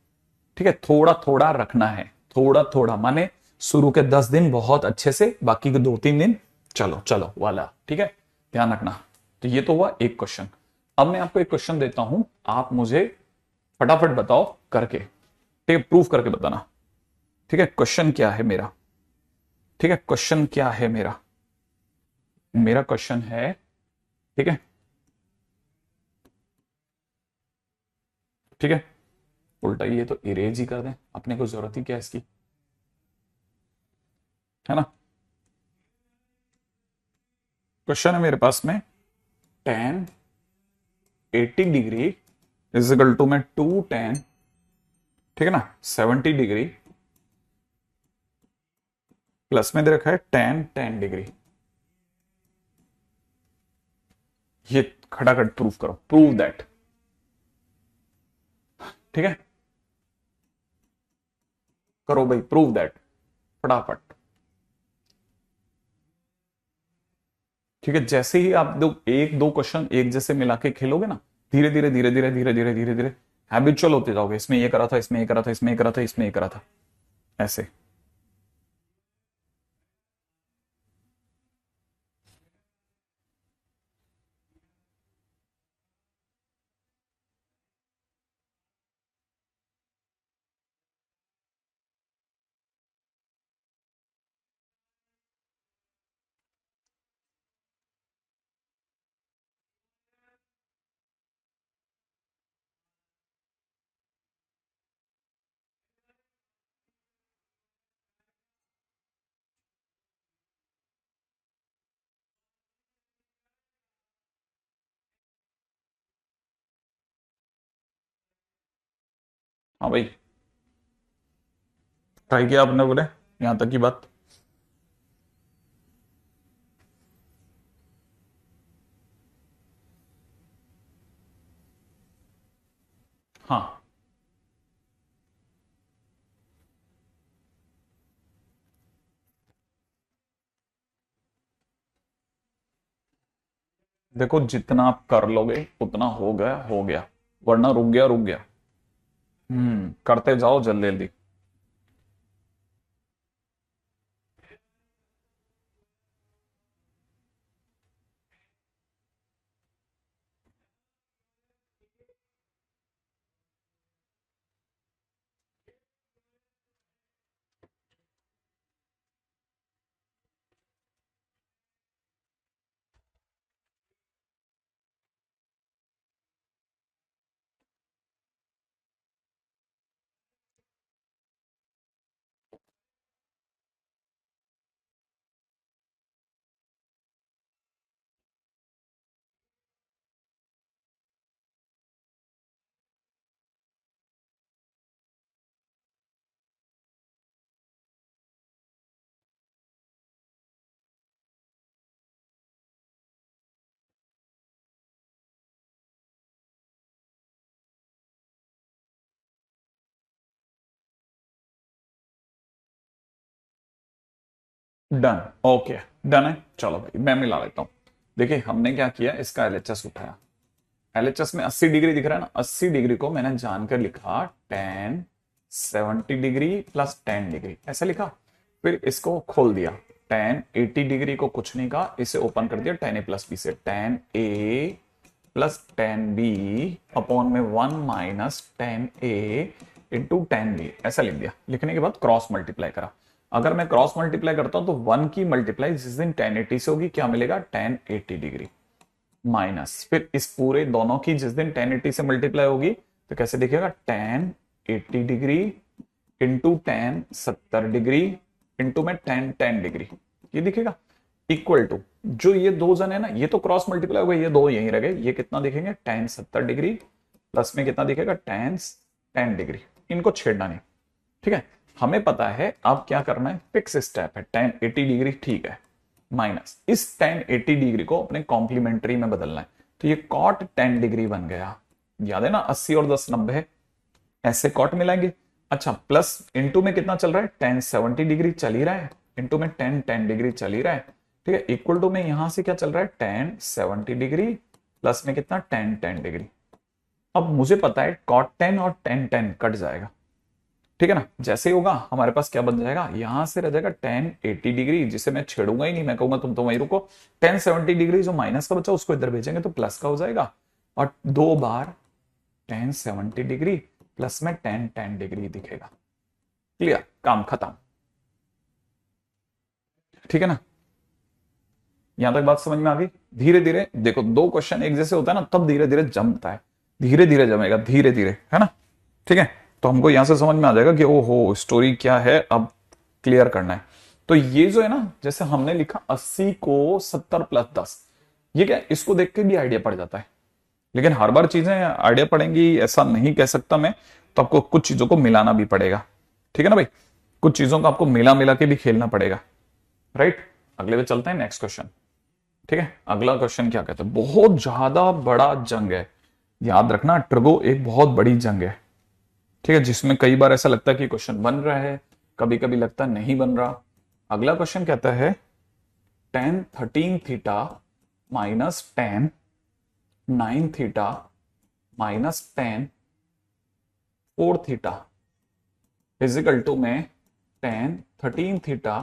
ठीक है, थोड़ा थोड़ा रखना है, थोड़ा थोड़ा माने शुरू के 10 दिन बहुत अच्छे से, बाकी के 2 3 दिन चलो चलो वाला, ठीक है, ध्यान रखना। तो ये तो हुआ एक क्वेश्चन। अब मैं आपको एक क्वेश्चन देता हूं, आप मुझे फटाफट बताओ करके, ठीक है, प्रूफ करके बताना। ठीक है, क्वेश्चन क्या है मेरा? ठीक है, क्वेश्चन क्या है मेरा? मेरा क्वेश्चन है, ठीक है, ठीक है, उल्टा ये तो इरेज ही कर दें, अपने को जरूरत ही क्या है इसकी, है ना। क्वेश्चन है मेरे पास में, tan 80 डिग्री इजिकल टू में 2 tan, ठीक है ना, 70 डिग्री प्लस में दे रखा है tan 10 डिग्री। ये खटाखट प्रूफ करो, प्रूव दैट, ठीक है, करो भाई, प्रूव दैट फटाफट। ठीक है, जैसे ही आप दो एक दो क्वेश्चन एक जैसे मिला के खेलोगे ना, धीरे धीरे धीरे धीरे धीरे धीरे धीरे धीरे हैबिचुअल होते जाओगे। इसमें ये करा था, इसमें ये करा था, इसमें ये करा था, इसमें ये करा था, ऐसे। हाँ भाई, ट्राई किया आपने, बोले यहां तक की बात। हाँ, देखो जितना आप कर लोगे उतना हो गया हो गया, वरना रुक गया रुक गया। करते जाओ जल्दी जल्दी। डन, ओके, डन है। चलो भाई मैं मिला लेता हूं। देखिए हमने क्या किया, इसका एलएचएस उठाया। एलएचएस में 80 डिग्री दिख रहा है ना, 80 डिग्री को मैंने जानकर लिखा tan 70 डिग्री प्लस 10 डिग्री, ऐसा लिखा। फिर इसको खोल दिया, tan 80 डिग्री को कुछ नहीं कहा, इसे ओपन कर दिया tan a प्लस बी से, tan a plus tan b upon में 1 - tan a into tan b, ऐसा लिख दिया। लिखने के बाद क्रॉस मल्टीप्लाई करा। अगर मैं क्रॉस मल्टीप्लाई करता हूं तो 1 की मल्टीप्लाई जिस दिन tan 80 से होगी, क्या मिलेगा, tan 80 डिग्री माइनस, फिर इस पूरे दोनों की जिस दिन tan 80 से मल्टीप्लाई होगी तो कैसे दिखेगा, tan 80 degree into ten 70 degree into में टेन 10 डिग्री, ये दिखेगा इक्वल टू, जो ये दो जन है ना ये तो क्रॉस मल्टीप्लाई हो गए, ये दो यहीं रह गए, ये कितना दिखेंगे टेन 70 डिग्री प्लस में कितना दिखेगा टेन 10 डिग्री, इनको छेड़ना नहीं। ठीक है, हमें पता है अब क्या करना है, फिक्स स्टेप है टेन 80 डिग्री, ठीक है, माइनस इस टेन 80 डिग्री को अपने कॉम्प्लीमेंट्री में बदलना है, तो ये कॉट 10 डिग्री बन गया। याद है ना 80 और 10 90, ऐसे कॉट मिलाएंगे। अच्छा प्लस इंटू में कितना चल रहा है टेन 70 डिग्री चल ही रहा है, इंटू में टेन 10 डिग्री चल ही रहा है। ठीक है, इक्वल टू में यहां से क्या चल रहा है टेन 70 डिग्री प्लस में कितना टेन 10 डिग्री। अब मुझे पता है कॉट 10 और टेन 10 कट जाएगा। ठीक है ना, जैसे ही होगा हमारे पास क्या बन जाएगा, यहां से रह जाएगा टेन 80 डिग्री, जिसे मैं छेड़ूंगा ही नहीं, मैं कहूंगा तुम तो वहीं रुको, टेन 70 डिग्री जो माइनस का बचा उसको इधर भेजेंगे तो प्लस का हो जाएगा, और दो बार टेन 70 डिग्री प्लस में टेन 10 डिग्री दिखेगा। क्लियर, काम खत्म। ठीक है ना, यहां तक बात समझ में आ गई। धीरे धीरे देखो, दो क्वेश्चन एक जैसे होता है ना तब धीरे धीरे जमता है, धीरे धीरे जमेगा, धीरे धीरे, है ना। ठीक है, तो हमको यहां से समझ में आ जाएगा कि ओहो स्टोरी क्या है, अब क्लियर करना है। तो ये जो है ना, जैसे हमने लिखा 80 को 70 प्लस 10, ये क्या इसको देख के भी आइडिया पड़ जाता है, लेकिन हर बार चीजें आइडिया पड़ेंगी ऐसा नहीं कह सकता मैं, तो आपको कुछ चीजों को मिलाना भी पड़ेगा। ठीक है ना भाई, कुछ चीजों को आपको मिला मिला के भी खेलना पड़ेगा, राइट। अगले पे चलते हैं, नेक्स्ट क्वेश्चन। ठीक है, अगला क्वेश्चन क्या कहते हैं, बहुत ज्यादा बड़ा जंग है, याद रखना ट्रिगो एक बहुत बड़ी जंग है। ठीक है, जिसमें कई बार ऐसा लगता है कि क्वेश्चन बन रहा है, कभी कभी लगता है नहीं बन रहा। अगला क्वेश्चन कहता है tan 13 theta minus tan 9 theta minus tan 4 theta is equal to में tan 13 theta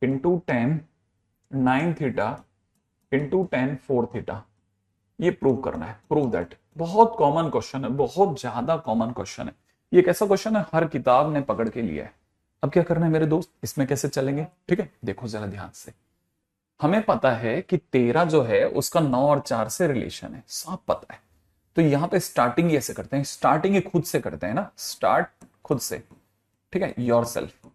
into tan 9 theta into tan 4 theta. ये प्रूव करना है, प्रूव दैट। बहुत कॉमन क्वेश्चन है, बहुत ज्यादा कॉमन क्वेश्चन है, ये एक ऐसा क्वेश्चन है हर किताब ने पकड़ के लिया है। अब क्या करना है मेरे दोस्त, इसमें कैसे चलेंगे। ठीक है, देखो जरा ध्यान से, हमें पता है कि 13 जो है उसका 9 और 4 से रिलेशन है, साफ पता है। तो यहां पे स्टार्टिंग ऐसे करते हैं, स्टार्टिंग ही खुद से करते हैं ना, स्टार्ट खुद से। ठीक है, योर सेल्फ,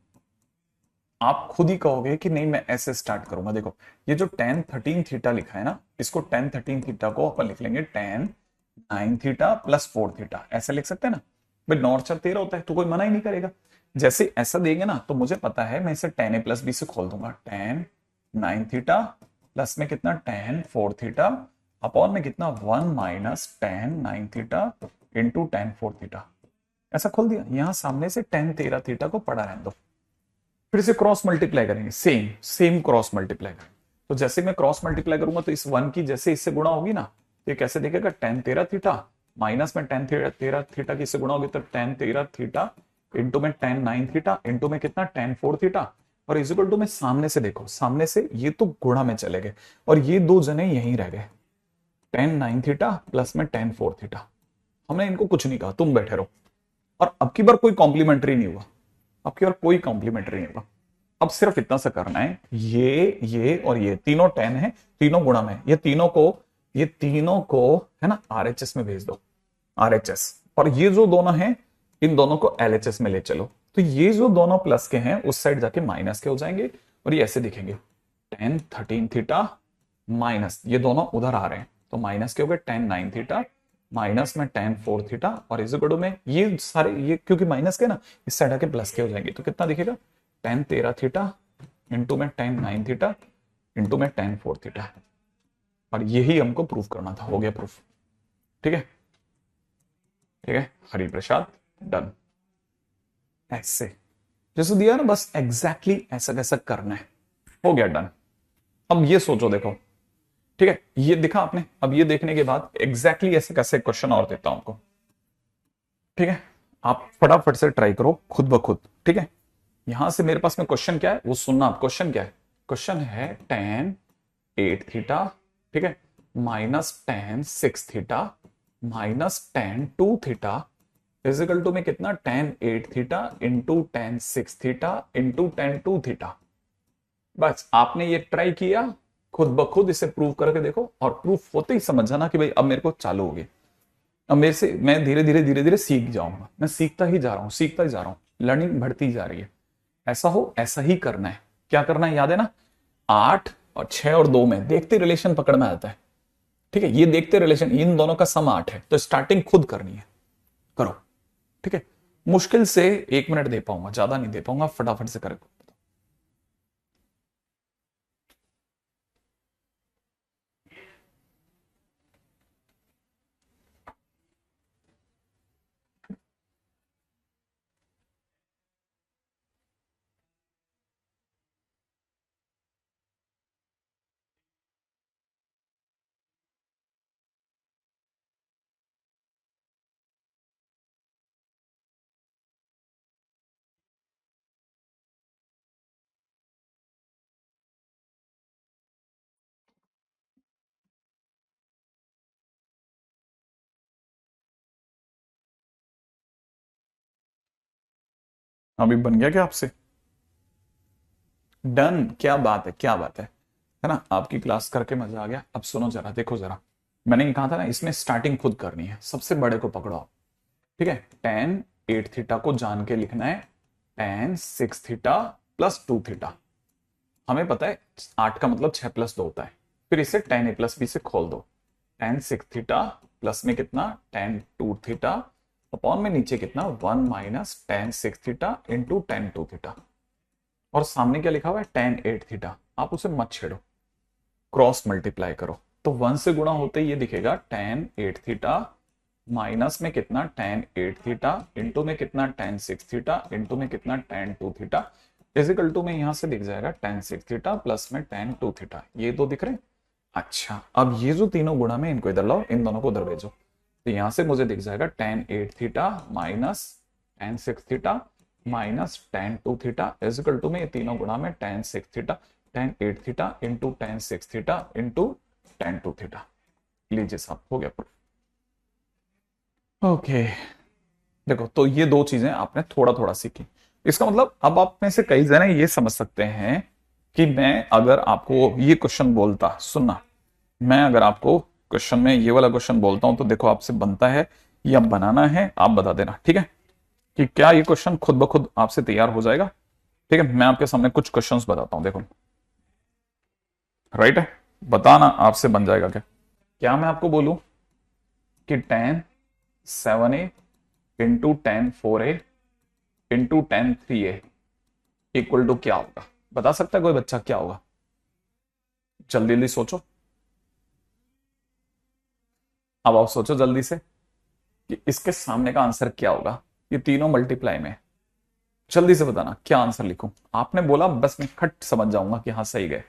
आप खुद ही कहोगे कि नहीं मैं ऐसे स्टार्ट करूंगा। देखो ये जो टेन 13 थीटा लिखा है ना, इसको टेन 13 थीटा को अपन लिख लेंगे टेन 9 थीटा प्लस 4 थीटा, ऐसे लिख सकते हैं ना भाई, 9 और 4 13 होता है तो कोई मना ही नहीं करेगा। जैसे ऐसा देंगे ना तो मुझे पता है मैं इसे टेन ए प्लस बी से खोल दूंगा, टेन 9 थीटा प्लस में कितना टेन 4 थीटा अपॉन में कितना 1 minus tan 9 theta into tan 4 theta, ऐसा खोल दिया। यहां सामने से टेन 13 थीटा को पढ़ा रहने दो, फिर से क्रॉस मल्टीप्लाई करेंगे, सेम सेम क्रॉस मल्टीप्लाई करेंगे। तो जैसे मैं क्रॉस मल्टीप्लाई करूंगा तो इस वन की जैसे इससे गुणा होगी ना, तो ये कैसे दिखेगा टेन 13 थीटा माइनस में टेन 13 थीटा की इससे गुणा होगी तो टेन 13 थीटा इंटू में टेन 9 थीटा इंटू में कितना टेन 4 थीटा, और इज इक्वल टू में सामने से देखो, सामने से ये तो गुणा में चले गए और ये दो जने यहीं रह गए, टेन 9 थीटा प्लस में टेन 4 थीटा। हमने इनको कुछ नहीं कहा, तुम बैठे रहो। और अब की बार कोई कॉम्प्लीमेंट्री नहीं हुआ, अब की बार कोई कॉम्प्लीमेंट्री नहीं होगा। अब सिर्फ इतना सा करना है, ये और ये तीनों 10 है, तीनों गुणा में, ये तीनों को है ना आरएचएस में भेज दो, आरएचएस। और ये जो दोनों हैं इन दोनों को एलएचएस में ले चलो, तो ये जो दोनों प्लस के हैं उस साइड जाके माइनस के हो जाएंगे और ये ऐसे दिखेंगे, टेन 13 थीटा माइनस ये दोनों उधर आ रहे हैं तो माइनस के हो गए टेन 9 थीटा माइनस में टेन 4 थीटा, और इज इक्वल टू में ये सारे ये क्योंकि माइनस के ना इस साइड आके प्लस के हो जाएंगे, तो कितना दिखेगा टेन 13 थीटा इंटू में टेन 9 थीटा इंटू में टेन 4 थीटा। और यही हमको प्रूफ करना था, हो गया प्रूफ। ठीक है, ठीक है, हरि प्रसाद डन। ऐसे जैसे दिया ना बस एग्जैक्टली ऐसा कैसा करना है, हो गया डन। अब ये सोचो देखो, ठीक है ये दिखा आपने, अब ये देखने के बाद एग्जैक्टली ऐसे कैसे क्वेश्चन और देता हूं आपको। ठीक है, आप फटाफट से ट्राई करो खुद ब खुद। ठीक है, यहां से मेरे पास में क्वेश्चन क्या है वो सुनना आप। क्वेश्चन क्या है, क्वेश्चन है टेन 8 थीटा, ठीक है, minus tan 6 theta minus tan 2 theta is equal to में कितना tan 8 theta into tan 6 theta into tan 2 theta. बस आपने ये ट्राई किया, खुद ब खुद इसे प्रूव करके देखो, और प्रूफ होते ही समझ जाना कि भाई अब मेरे को चालू हो गई। अब मेरे से मैं धीरे धीरे सीख जाऊंगा, मैं सीखता ही जा रहा हूं, सीखता ही जा रहा हूं। लर्निंग बढ़ती जा रही है। ऐसा हो ऐसा ही करना है। क्या करना है याद है ना, 8 और 6 और 2 में देखते रिलेशन पकड़ में आता है। ठीक है, ये देखते रिलेशन, इन दोनों का सम 8 है, तो स्टार्टिंग खुद करनी है, करो। ठीक है, मुश्किल से 1 मिनट दे पाऊंगा, ज्यादा नहीं दे पाऊंगा, फटाफट से करें। अभी बन गया क्या आपसे? डन, क्या बात है, क्या बात है ना। आपकी क्लास करके मजा आ गया। अब सुनो जरा, देखो जरा, मैंने ये कहा था ना, इसमें स्टार्टिंग खुद करनी है। सबसे बड़े को पकड़ो आप। ठीक है, टेन 8 थीटा को जान के लिखना है टेन 6 थीटा प्लस 2 थीटा। हमें पता है 8 का मतलब 6 + 2 होता है। फिर इसे टेन ए प्लस बी से खोल दो। टेन 6 थीटा प्लस में कितना, टेन 2 थीटा, अपॉन में नीचे कितना, 1 - ten 6 theta into tan 2 theta. और सामने क्या लिखा हुआ है, टेन 8 थीटा। आप उसे मत छेड़ो, क्रॉस मल्टीप्लाई करो। तो 1 से गुणा होते ही ये दिखेगा टेन 8 थीटा माइनस में कितना, टेन 8 थीटा इंटू में कितना, टेन 6 थीटा इंटू में कितना, टेन 2 थीटा इजिकल टू में यहां से दिख जाएगा टेन 6 थीटा प्लस में टेन 2 थीटा। ये दो दिख रहे हैं। अच्छा, अब ये जो तीनों गुणा में, इनको इधर लाओ, इन दोनों को उधर भेजो। तो यहां से मुझे दिख जाएगा tan 8 theta minus tan 6 theta minus tan 2 theta is equal to में ये तीनों गुणा में tan 6 theta tan 8 theta into tan 6 theta into tan 2 theta. लीजिए साहब, हो गया। ओके, देखो तो ये दो चीजें आपने थोड़ा थोड़ा सीखी। इसका मतलब अब आप में से कई जने ये समझ सकते हैं कि मैं अगर आपको ये क्वेश्चन बोलता, सुनना, मैं अगर आपको क्वेश्चन में ये वाला क्वेश्चन बोलता हूं तो देखो आपसे बनता है या बनाना है, आप बता देना। ठीक है, कि क्या ये क्वेश्चन खुद ब खुद आपसे तैयार हो जाएगा। ठीक है, मैं आपके सामने कुछ क्वेश्चंस बताता हूं, देखो। राइट है, बताना आपसे बन जाएगा क्या। क्या मैं आपको बोलूं कि tan 7a into tan 4a into tan 3a equal to क्या होगा? बता सकता है कोई बच्चा क्या होगा? जल्दी जल्दी सोचो। अब आप सोचो जल्दी से कि इसके सामने का आंसर क्या होगा। ये तीनों मल्टीप्लाई में। जल्दी से बताना क्या आंसर लिखूं। आपने बोला बस मैं खट समझ जाऊंगा कि हाँ सही गए।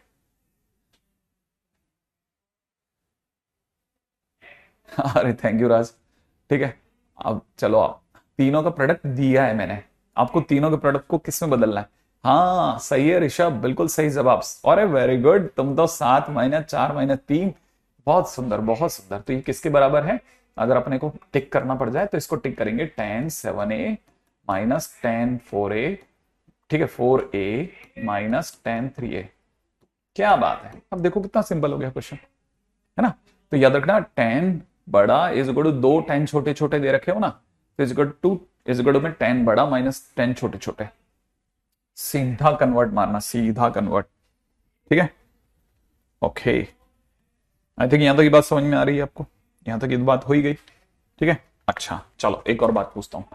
अरे थैंक यू राज। ठीक है, अब चलो, आप तीनों का प्रोडक्ट दिया है मैंने आपको, तीनों के प्रोडक्ट को किस में बदलना है। हाँ सही है ऋषभ, बिल्कुल सही जवाब। अरे वेरी गुड, तुम तो 7 - 4 - 3। बहुत सुंदर, बहुत सुंदर। तो ये किसके बराबर है? अगर अपने को टिक करना पड़ जाए तो इसको टिक करेंगे, ten 7a minus ten 4a। ठीक है, 4a माइनस टेन 3a। क्या बात है, अब देखो कितना सिंपल हो गया क्वेश्चन, है ना। तो याद रखना, टेन बड़ा इज इक्वल टू, दो टेन छोटे छोटे दे रखे हो ना, तो इज इक्वल टू में टेन बड़ा माइनस टेन छोटे छोटे। सीधा कन्वर्ट मारना, सीधा कन्वर्ट। ठीक है, ओके। आई थिंक यहां तक की बात समझ में आ रही है आपको, यहां तक की बात हो ही गई। ठीक है, अच्छा चलो एक और बात पूछता हूं।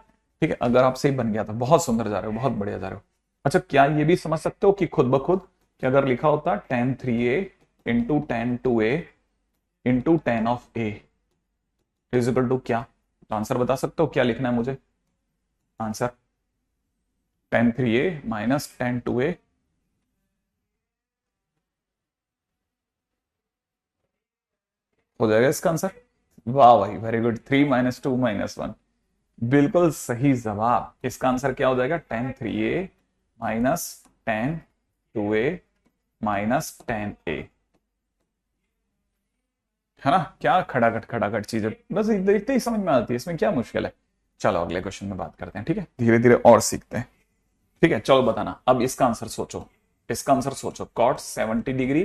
ठीक है, अगर आपसे ही बन गया तो बहुत सुंदर जा रहे हो, बहुत बढ़िया जा रहे हो। अच्छा, क्या ये भी समझ सकते हो कि खुद ब खुद कि अगर लिखा होता tan 3a into tan 2a into tan of A is equal to क्या, तो आंसर बता सकते हो क्या लिखना है मुझे? Answer ten 3a minus tan 2a। हो जाएगा इसका आंसर। वाह भाई, वेरी गुड। 3 - 2 - 1, बिल्कुल सही जवाब। इसका आंसर क्या हो जाएगा? Tan 3a minus tan 2a minus tan A. है ना, क्या खड़ाखट खड़ाखट चीजें, बस देखते ही समझ में आती है, इसमें क्या मुश्किल है। चलो अगले क्वेश्चन में बात करते हैं। ठीक है, धीरे धीरे और सीखते हैं। ठीक है, चलो बताना अब इसका आंसर सोचो। इसका आंसर सोचो, cot 70 degree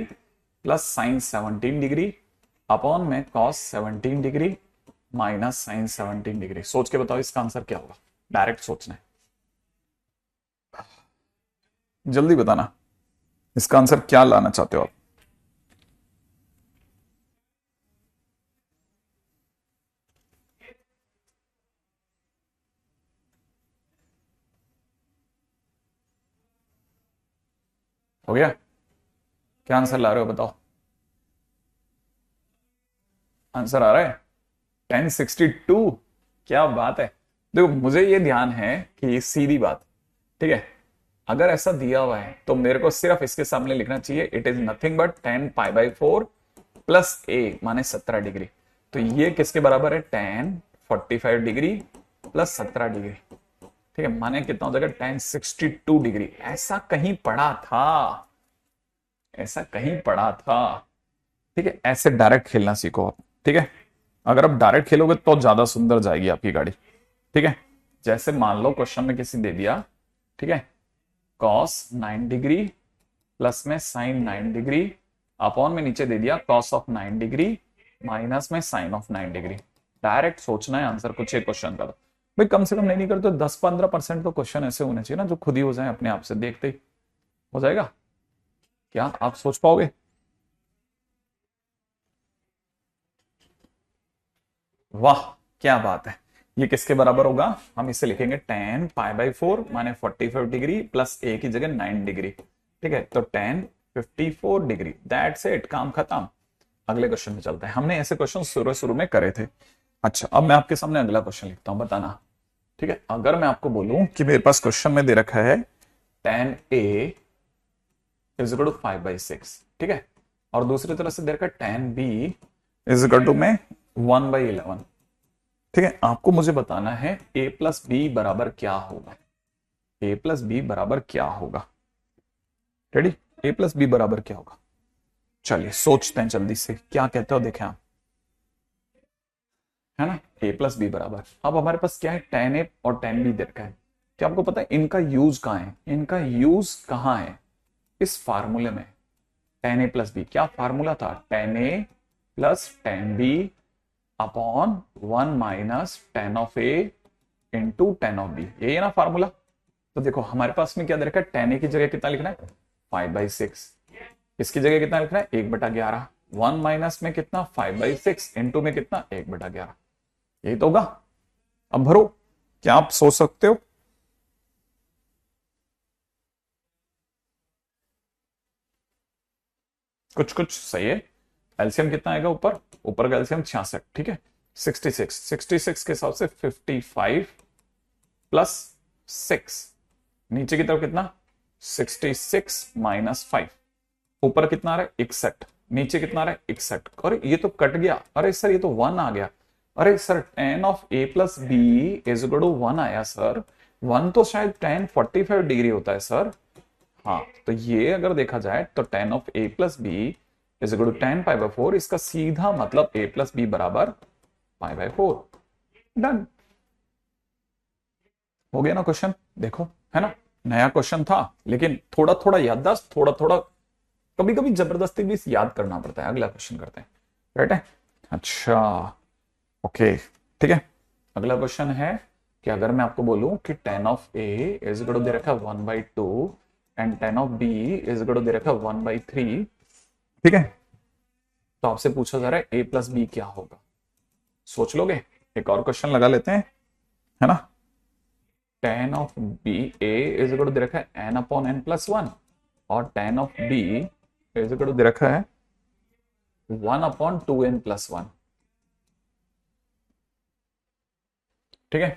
plus sine 17 degree upon में cos 17 degree minus sine 17 degree. सोच के बताओ इसका आंसर क्या होगा, डायरेक्ट सोचना है। जल्दी बताना, इसका आंसर क्या लाना चाहते हो आप। हो गया? क्या आंसर ला रहे हो बताओ। आंसर आ रहा है 1062। क्या बात है। देखो मुझे ये ध्यान है कि सीधी बात, ठीक है, अगर ऐसा दिया हुआ है तो मेरे को सिर्फ इसके सामने लिखना चाहिए इट इज नथिंग बट 10 पाई/4 प्लस ए माने 17 डिग्री। तो ये किसके बराबर है? 10 45 डिग्री प्लस 17 डिग्री। ठीक है, माने कितना हो जाएगा? 1062 डिग्री। ऐसा कहीं पढ़ा था, ऐसा कहीं पढ़ा था। ठीक है, ऐसे डायरेक्ट खेलना सीखो आप। ठीक है, अगर आप डायरेक्ट खेलोगे तो ज्यादा सुंदर जाएगी आपकी गाड़ी। ठीक है, जैसे मान लो क्वेश्चन में किसी दे दिया, ठीक है, कॉस 9 डिग्री प्लस में साइन 9 डिग्री अपॉन में नीचे दे दिया कॉस ऑफ 9 डिग्री माइनस में साइन ऑफ 9 डिग्री। डायरेक्ट सोचना है आंसर कुछ एक क्वेश्चन का। तो भाई कम से कम नहीं करते तो 10-15% तो क्वेश्चन ऐसे होने चाहिए ना जो खुद ही हो जाए अपने आप से, देखते ही हो जाएगा। क्या आप सोच पाओगे? वाह, क्या बात है। ये किसके बराबर होगा? हम इसे लिखेंगे 10 पाई/4 माने 45 डिग्री प्लस ए की जगह 9 डिग्री। ठीक है, तो 10 54 डिग्री। दैट्स इट, काम खत्म। अगले क्वेश्चन में चलते हैं। हमने ऐसे क्वेश्चन शुरू शुरू में करे थे। अच्छा, अब मैं आपके सामने अगला क्वेश्चन लिखता हूं, बताना। ठीक है, अगर मैं आपको बोलूं कि मेरे पास क्वेश्चन में दे रखा है 10a = 5/6, ठीक है, और दूसरी तरफ से दे रखा है 10b में 1/11। ठीक है, आपको मुझे बताना है a प्लस बी बराबर क्या होगा। a प्लस बी बराबर क्या होगा? रेडी? a प्लस बी बराबर क्या होगा? चलिए सोचते हैं जल्दी से, क्या कहते हो देखें आप, है ना। a प्लस बी बराबर, अब हमारे पास क्या है? 10a और 10b दे रखा है। क्या आपको पता है इनका यूज कहां है? इनका यूज कहां है? इस फार्मूले में। 10a प्लस बी क्या फार्मूला था? 10a plus 10b upon 1 minus 10 of a into 10 of b, यही है ना फार्मूला। तो देखो हमारे पास में क्या दे रखा है? 10a की जगह कितना लिखना है? 5/6। इसकी जगह कितना लिखना है? 1/11। 1 माइनस में कितना? 5/6 इंटू में कितना? 1/11। यही तो होगा। अब भरो, क्या आप सोच सकते हो? कुछ कुछ सही है। एलसीएम कितना आएगा ऊपर? ऊपर का एलसीएम 66, ठीक है। 66 के हिसाब से 55 प्लस 6, नीचे की तरफ कितना? 66 माइनस 5। ऊपर कितना आ रहा है? 61। नीचे कितना आ रहा है? 61। अरे ये तो कट गया। अरे सर ये तो 1 आ गया। अरे sir 10 of a plus b = 1 आया सर। 1 तो शायद 10 45 डिग्री होता है सर। हाँ, तो ये अगर देखा जाए तो 10 of a plus b = 10 पाई/4। इसका सीधा मतलब a प्लस बी बराबर पाई/4। डन। हो गया ना क्वेश्चन? देखो, है ना, नया क्वेश्चन था लेकिन थोड़ा थोड़ा याददाश्त, थोड़ा थोड़ा कभी कभी जबरदस्ती भी याद करना पड़ता है। अगला क्वेश्चन करते हैं, राइट है? अच्छा, ओके, ठीक है। अगला क्वेश्चन है कि अगर मैं आपको बोलूं कि 10 of a दे रखा है 1/2 एंड 10 of b दे रखा है 1/3, ठीक है, तो आपसे पूछा जा रहा है a प्लस बी क्या होगा। सोच लोगे? एक और क्वेश्चन लगा लेते हैं, है ना। 10 of b a दे रखा है n/n+1 और 10 of b दे रखा है 1/2n+1, ठीक है।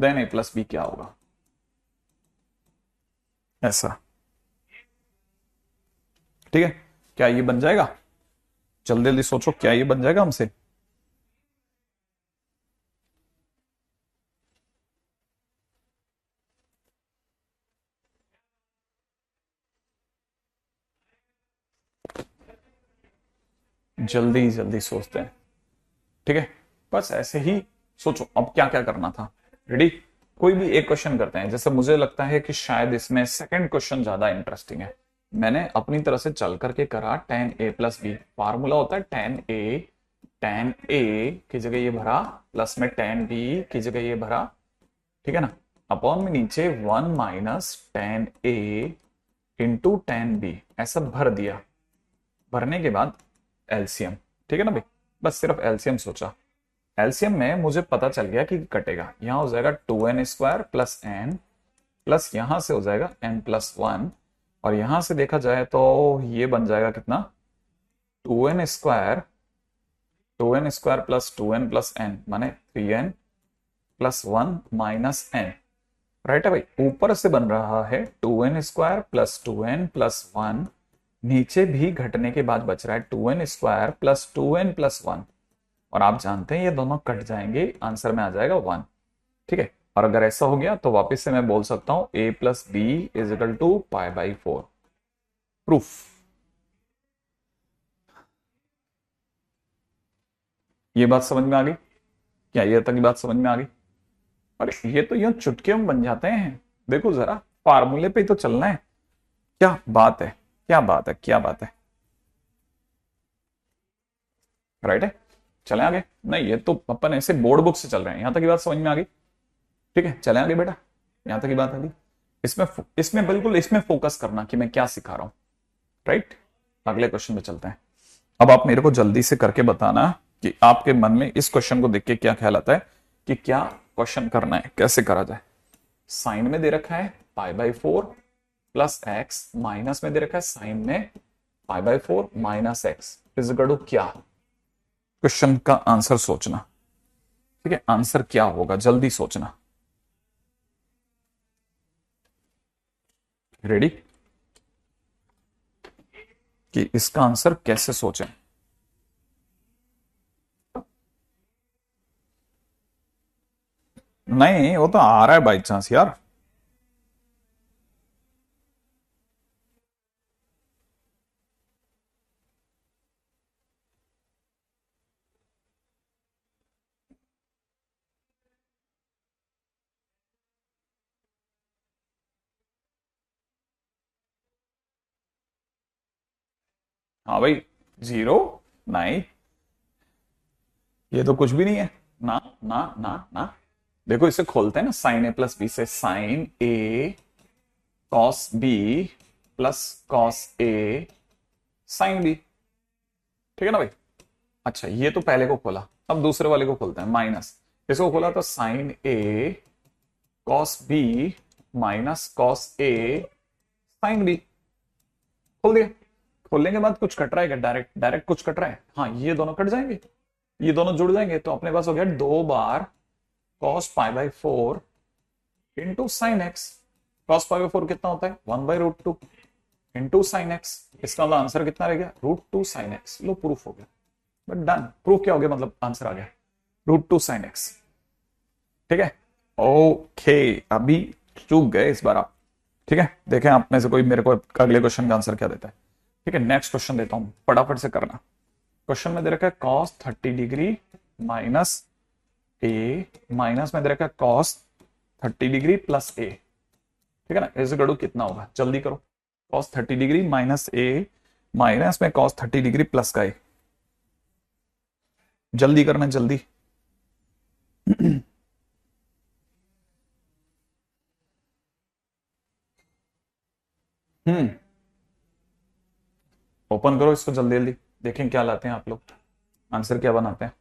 देन a प्लस बी क्या होगा? ऐसा, ठीक है। क्या ये बन जाएगा? जल्दी जल्दी सोचो, क्या ये बन जाएगा हमसे? जल्दी जल्दी सोचते हैं, ठीक है। बस ऐसे ही सोचो अब क्या क्या करना था। रेडी? कोई भी एक क्वेश्चन करते हैं। जैसे मुझे लगता है कि शायद इसमें सेकंड क्वेश्चन ज्यादा इंटरेस्टिंग है। मैंने अपनी तरह से चल करके करा 10a+b। फार्मूला होता है 10a की जगह ये भरा प्लस में 10b की जगह ये भरा, ठीक है ना, अपॉन में नीचे 1 minus 10a into ten B, ऐसा भर दिया। भरने के बाद एलसीएम, ठीक है ना भाई, बस सिर्फ एलसीएम सोचा। एलसीएम में मुझे पता चल गया कि कटेगा, यहां हो जाएगा 2n² प्लस एन, प्लस यहां से हो जाएगा n+1, और यहां से देखा जाए तो ये बन जाएगा कितना, 2n² 2n² plus 2n plus N माने 3n+1 माइनस एन, राइट है भाई। ऊपर से बन रहा है 2n² प्लस 2n प्लस 1, नीचे भी घटने के बाद बच रहा है 2n² प्लस 2n प्लस 1, और आप जानते हैं ये दोनों कट जाएंगे, आंसर में आ जाएगा 1, ठीक है। और अगर ऐसा हो गया तो वापस से मैं बोल सकता हूं a plus B is equal to π/4। Proof. ये बात समझ में आ गई क्या? ये तक की बात समझ में आ गई? अरे ये तो यूं चुटकियों में बन जाते हैं, देखो जरा, फार्मूले पे ही तो चलना है। क्या बात है, क्या बात है, क्या बात है, राइट है। चले आगे। नहीं, ये तो अपन ऐसे बोर्ड बुक से चल रहे हैं, यहां तक की बात समझ में आ गई, ठीक है। चले आगे बेटा, यहां तक की बात आ गई। इसमें इसमें बिल्कुल इसमें फोकस करना कि मैं क्या सिखा रहा हूं, राइट। अगले क्वेश्चन पे चलते हैं। अब आप मेरे को जल्दी से करके बताना कि आपके मन में इस क्वेश्चन को देख के क्या ख्याल आता है कि क्या क्वेश्चन करना है, कैसे करा जाए। साइन में दे रखा है π/4 प्लस एक्स, माइनस में दे रखा है साइन में π/4 minus x is equal to क्या। क्वेश्चन का आंसर सोचना, ठीक है। आंसर क्या होगा जल्दी सोचना। रेडी कि इसका आंसर कैसे सोचें। नहीं, वो तो आ रहा है बाई चांस यार। हाँ भाई, 0 नहीं, ये तो कुछ भी नहीं है। ना ना ना ना, देखो इसे खोलते हैं ना, साइन a प्लस बी से, sine a cos B plus cos A sine B, ठीक है ना भाई। अच्छा, ये तो पहले को खोला, अब दूसरे वाले को खोलते हैं, माइनस। इसको खोला तो sign A cos B minus cos A sine B, खोल दिया। खोलने के बाद कुछ कट रहा है क्या? डायरेक्ट डायरेक्ट कुछ कट रहा है? हाँ, ये दोनों कट जाएंगे, ये दोनों जुड़ जाएंगे, तो अपने पास हो गया 2 बार cos π/4 into sine x. cos π/4 कितना होता है? 1/√2 इंटू साइन एक्स। इसका मतलब आंसर कितना रह गया? √2 साइन एक्स। लो, प्रूफ हो गया, बट डन। प्रूफ क्या हो गया? मतलब आंसर आ गया √2 साइन एक्स, ठीक है। ओके, अभी चूक गए इस बार आप, ठीक है। देखें आप में से कोई मेरे को अगले क्वेश्चन का आंसर क्या देता है, ठीक है। नेक्स्ट क्वेश्चन देता हूं, फटाफट से करना। क्वेश्चन में दे रखा है cos 30 डिग्री माइनस ए, माइनस में दे रखा है cos 30 डिग्री प्लस ए, ठीक है ना। इस गड़ू कितना होगा? जल्दी करो। cos 30 डिग्री माइनस ए, माइनस में cos 30 डिग्री प्लस का ए, जल्दी करना, जल्दी। हम्म, ओपन करो इसको जल्दी जल्दी, देखें क्या लाते हैं आप लोग, आंसर क्या बनाते हैं।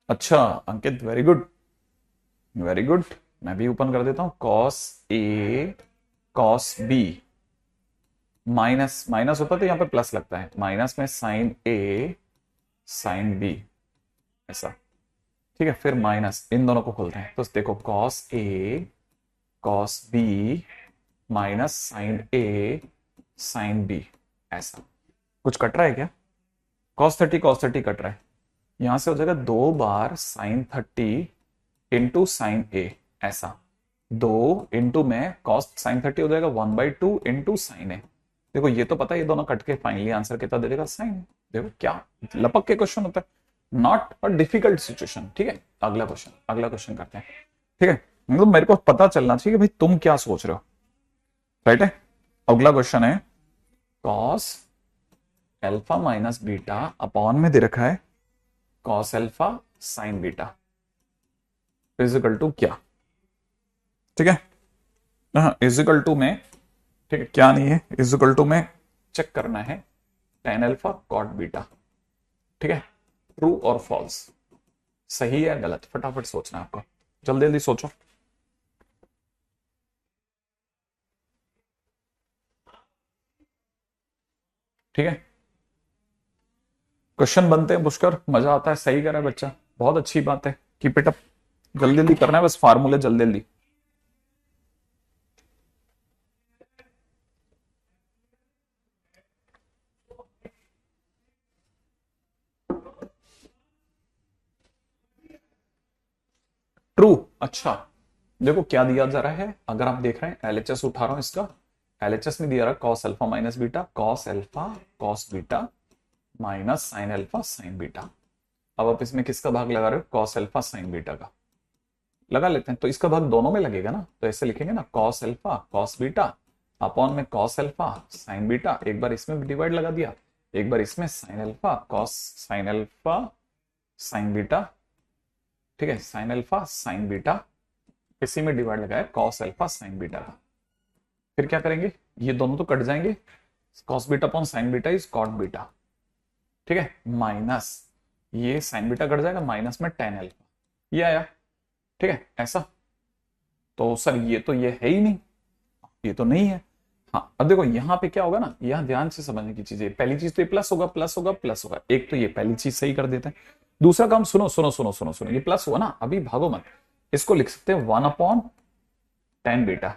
अच्छा अंकित, वेरी गुड, वेरी गुड। मैं भी ओपन कर देता हूं, cos ए cos बी, माइनस माइनस होता तो यहां पे प्लस लगता है, माइनस में साइन ए साइन बी, ऐसा, ठीक है। फिर माइनस, इन दोनों को खोलते हैं तो देखो cos A cos B minus sine A sine B, ऐसा। कुछ कट रहा है क्या? cos 30 कट रहा है, यहां से हो जाएगा 2 बार साइन 30 इंटू साइन ए, ऐसा। 2 इंटू में cos साइन 30 हो जाएगा 1/2 इंटू साइन ए। देखो ये तो पता है, ये दोनों कट के फाइनली आंसर कितना दे देगा? साइन। देखो क्या लपक के क्वेश्चन होता है, नॉट अ डिफिकल्ट सिचुएशन, ठीक है। अगला क्वेश्चन, अगला क्वेश्चन करते हैं, ठीक है। मतलब मेरे को पता चलना चाहिए भाई तुम क्या सोच रहे हो, राइट है। अगला क्वेश्चन है cos alpha minus beta upon में दे रखा है cos alpha sine beta is equal to क्या, ठीक है। इजिकल टू में ठीक है, क्या नहीं है, इज इक्वल टू में चेक करना है tan अल्फा कॉट बीटा। ठीक है, ट्रू और फॉल्स, सही है गलत, फटाफट सोचना है आपको, जल्दी जल्दी सोचो। ठीक है, क्वेश्चन बनते हैं पुष्कर, मजा आता है, सही कर रहा है बच्चा, बहुत अच्छी बात है, कीप इट अप। जल्दी जल्दी करना है बस, फार्मूले जल्दी जल्दी। ट्रू, अच्छा, देखो क्या दिया जा रहा है, अगर आप देख रहे हैं एलएचएस उठा रहा हूं इसका, एलएचएस में दिया रहा cos alpha minus beta, cos alpha cos beta minus sine alpha sine beta. अब आप इसमें किसका भाग लगा रहे हो, कॉस अल्फा साइन बीटा का लगा लेते हैं, तो इसका भाग दोनों में लगेगा ना, तो ऐसे लिखेंगे ना cos alpha cos beta upon में कॉस अल्फा साइन बीटा, एक बार इसमें डिवाइड लगा दिया, एक बार इसमें sine alpha cos sine alpha sine beta. ठीक है, साइन अल्फा साइन बीटा, इसी में डिवाइड लगाया कॉस अल्फा साइन बीटा का। फिर क्या करेंगे, ये दोनों तो कट जाएंगे, cos beta upon sine beta is cot beta. ठीक है, माइनस ये साइन बीटा कट जाएगा, माइनस में टेन अल्फा, ये आया। ठीक है, ऐसा, तो सर ये है ही नहीं, ये तो नहीं है। हाँ, अब देखो यहाँ पे क्या होगा ना, यहाँ ध्यान से समझने की चीज है, पहली चीज तो ये प्लस होगा प्लस होगा प्लस होगा, एक तो ये पहली चीज सही कर देते हैं। दूसरा काम सुनो सुनो सुनो सुनो सुनो, ये प्लस हुआ ना, अभी भागो मत, इसको लिख सकते हैं वन अपॉन टेन बीटा,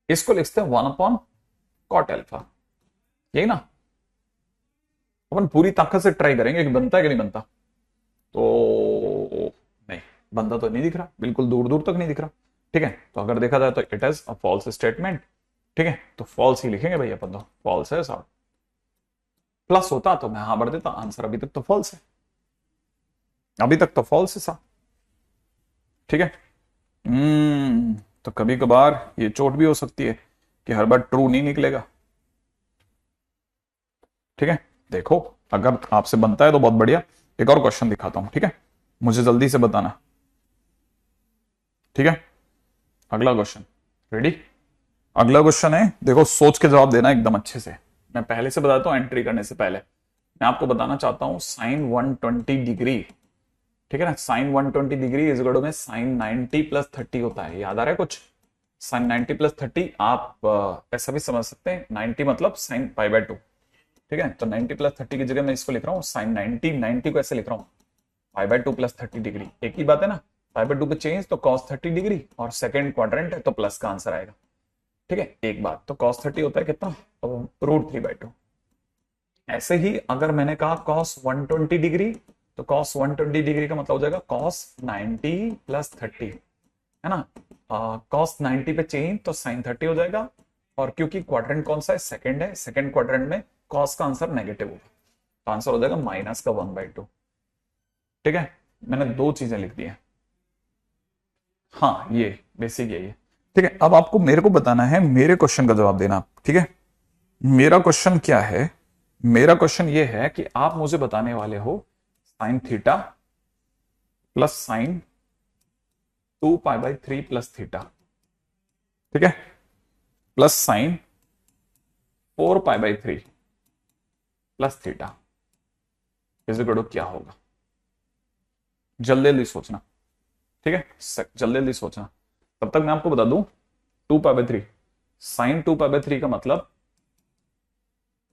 इसको लिख सकते हैं वन अपॉन कॉट अल्फा, यही ना। अपन पूरी ताकत से ट्राई करेंगे कि बनता है कि नहीं बनता, तो नहीं, बनता तो नहीं दिख रहा, बिल्कुल दूर दूर तक नहीं दिख रहा। ठीक है, तो अगर देखा जाए तो it is a false statement. ठीक है, तो फॉल्स ही लिखेंगे भाई अपन, तो फॉल्स है साहब, प्लस होता तो मैं हाँ भर देता, आंसर अभी तक तो फॉल्स है, अभी तक तो फॉल्स है साहब। ठीक है, तो कभी कभार ये चोट भी हो सकती है कि हर बार ट्रू नहीं निकलेगा। ठीक है, देखो अगर आपसे बनता है तो बहुत बढ़िया, एक और क्वेश्चन दिखाता हूं, ठीक है, मुझे जल्दी से बताना। ठीक है, अगला क्वेश्चन, रेडी, अगला क्वेश्चन है, देखो सोच के जवाब देना एकदम अच्छे से, मैं पहले से बताता हूं, एंट्री करने से पहले मैं आपको बताना चाहता हूं साइन 120 डिग्री। ठीक है ना, साइन 120 डिग्री इस गड़ो में साइन 90 प्लस 30 होता है, याद आ रहा है कुछ, साइन 90 प्लस 30, आप ऐसा भी समझ सकते हैं, 90 मतलब साइन पाई बाय 2। ठीक है, तो 90 प्लस 30 की जगह मैं इसको लिख रहा हूँ साइन 90, 90 को ऐसे लिख रहा हूँ पाई बाय 2 प्लस 30 डिग्री, एक ही बात है ना, पाई बाय 2 पे चेंज तो कॉस 30 डिग्री, और सेकंड क्वाड्रेंट है तो प्लस का आंसर आएगा। ठीक है, एक बात, तो कॉस 30 होता है कितना, रूट 3/2। ऐसे ही अगर मैंने कहा कॉस 120 डिग्री, तो कॉस 120 डिग्री का मतलब हो जाएगा कॉस 90 प्लस 30, है ना, कॉस 90 पे चेंज तो साइन 30 हो जाएगा, और क्योंकि क्वाड्रेंट कौन सा है, सेकंड है, सेकंड क्वाड्रेंट में कॉस का आंसर नेगेटिव होगा, तो आंसर हो जाएगा माइनस का 1/2। ठीक है, मैंने दो चीजें लिख दी हैं, हाँ ये बेसिक यही है। ठीक है, अब आपको मेरे को बताना है, मेरे क्वेश्चन का जवाब देना। ठीक है, मेरा क्वेश्चन क्या है, मेरा क्वेश्चन ये है कि आप मुझे बताने वाले हो sine theta plus sine 2π/3 plus theta, ठीक है, plus sine 4π/3 plus theta, is equal to क्या होगा, जल्दी जल्दी सोचना। ठीक है, जल्दी जल्दी सोचना, तब तक मैं आपको बता दूं 2π/3, साइन 2π/3 का मतलब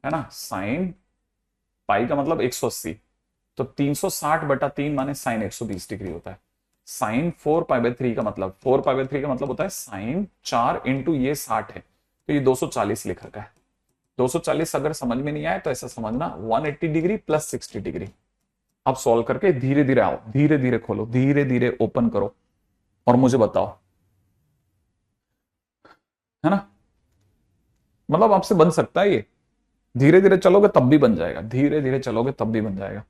है ना, साइन पाई का मतलब 180, तो 360/3 माने साइन 120 डिग्री होता है। साइन 4π/3 का मतलब, 4π/3 का मतलब होता है साइन 4 इंटू ये 60 है, तो ये 240 लिख रखा है। 240 अगर समझ में नहीं आए तो ऐसा समझना 180 डिग्री प्लस 60 डिग्री। अब सॉल्व करके धीरे धीरे आओ, धीरे धीरे खोलो, धीरे धीरे ओपन करो और मुझे बताओ, है ना, मतलब आपसे बन सकता है ये, धीरे धीरे चलोगे तब भी बन जाएगा, धीरे धीरे चलोगे तब भी बन जाएगा।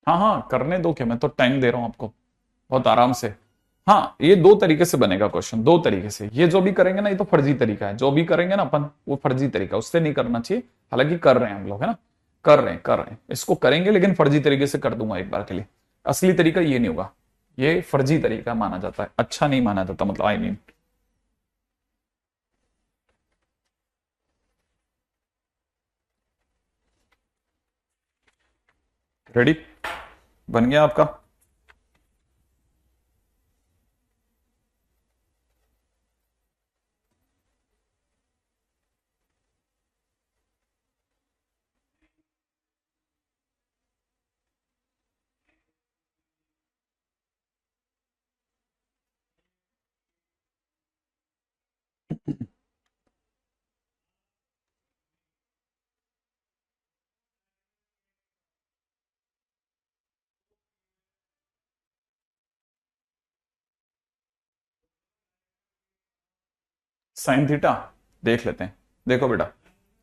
हाँ हाँ करने दो, क्या मैं तो टाइम दे रहा हूं आपको, बहुत आराम से। हाँ, ये दो तरीके से बनेगा क्वेश्चन, दो तरीके से। ये जो भी करेंगे ना, ये तो फर्जी तरीका है, जो भी करेंगे ना अपन, वो फर्जी तरीका, उससे नहीं करना चाहिए। हालांकि कर रहे हैं हम लोग, है ना, कर रहे हैं इसको करेंगे, लेकिन फर्जी तरीके से कर दूंगा एक बार के लिए। असली तरीका ये नहीं होगा, ये फर्जी तरीका माना जाता है, अच्छा नहीं माना जाता, मतलब आई मीन। रेडी? बन गया आपका? साइन थीटा देख लेते हैं। देखो बेटा,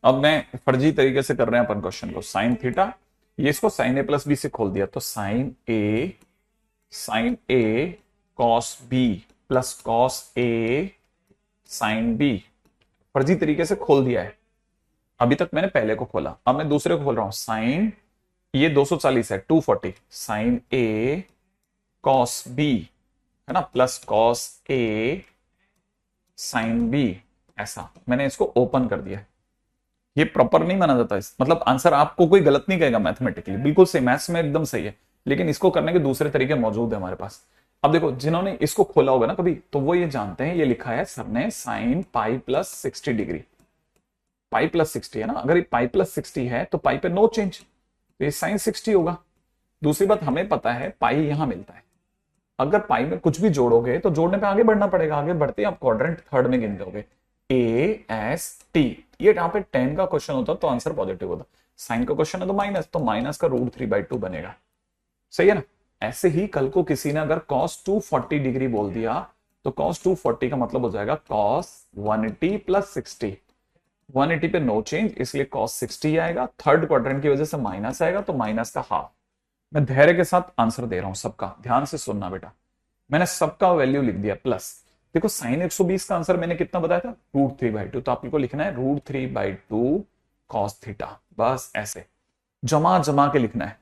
अब मैं फर्जी तरीके से कर रहे हैं अपन क्वेश्चन को। साइन थीटा, ये इसको साइन ए प्लस बी से खोल दिया, तो sign A cos B plus cos A sine B, फर्जी तरीके से खोल दिया है। अभी तक मैंने पहले को खोला, अब मैं दूसरे को खोल रहा हूं। साइन, ये 240 है, 240, साइन ए कॉस बी, है ना, plus cos A sine B, ऐसा मैंने इसको ओपन कर दिया है। ये प्रॉपर नहीं माना जाता, इस मतलब आंसर आपको कोई गलत नहीं कहेगा मैथमेटिकली, बिल्कुल सही, मैथ्स में एकदम सही है, लेकिन इसको करने के दूसरे तरीके मौजूद है हमारे पास। अब देखो, जिन्होंने इसको खोला होगा ना कभी, तो वो ये जानते हैं, ये लिखा है सर ने sine pi plus 60 degree. Pi plus 60 है ना, अगर ये पाई प्लस 60 है तो पाई पे नो चेंज, तो ये साइन 60 होगा। दूसरी बात, हमें पता है पाई यहां मिलता है, अगर पाई में कुछ भी जोड़ोगे तो जोड़ने पे आगे बढ़ना पड़ेगा, आगे बढ़ते ही आप क्वाड्रेंट थर्ड में गिन दोगे, ए एस टी। ये यहाँ पे 10 का क्वेश्चन होता तो आंसर पॉजिटिव होता, साइन का क्वेश्चन है तो माइनस का √3/2 बनेगा। सही है ना? ऐसे ही कल को किसी ने अगर cos 240 डिग्री बोल दिया, तो cos 240 का मतलब हो जाएगा cos 180 प्लस 60। 180 पे नो चेंज, इसलिए cos 60 आएगा, थर्ड क्वाड्रेंट की वजह से माइनस आएगा, तो माइनस का हाफ। मैं धैर्य के साथ आंसर दे रहा हूं सबका, ध्यान से सुनना बेटा। मैंने सबका वैल्यू लिख दिया प्लस। देखो, साइन 120 का आंसर मैंने कितना बताया था, √3/2, तो आपको लिखना है √3/2 cos थीटा, बस ऐसे जमा जमा के लिखना है,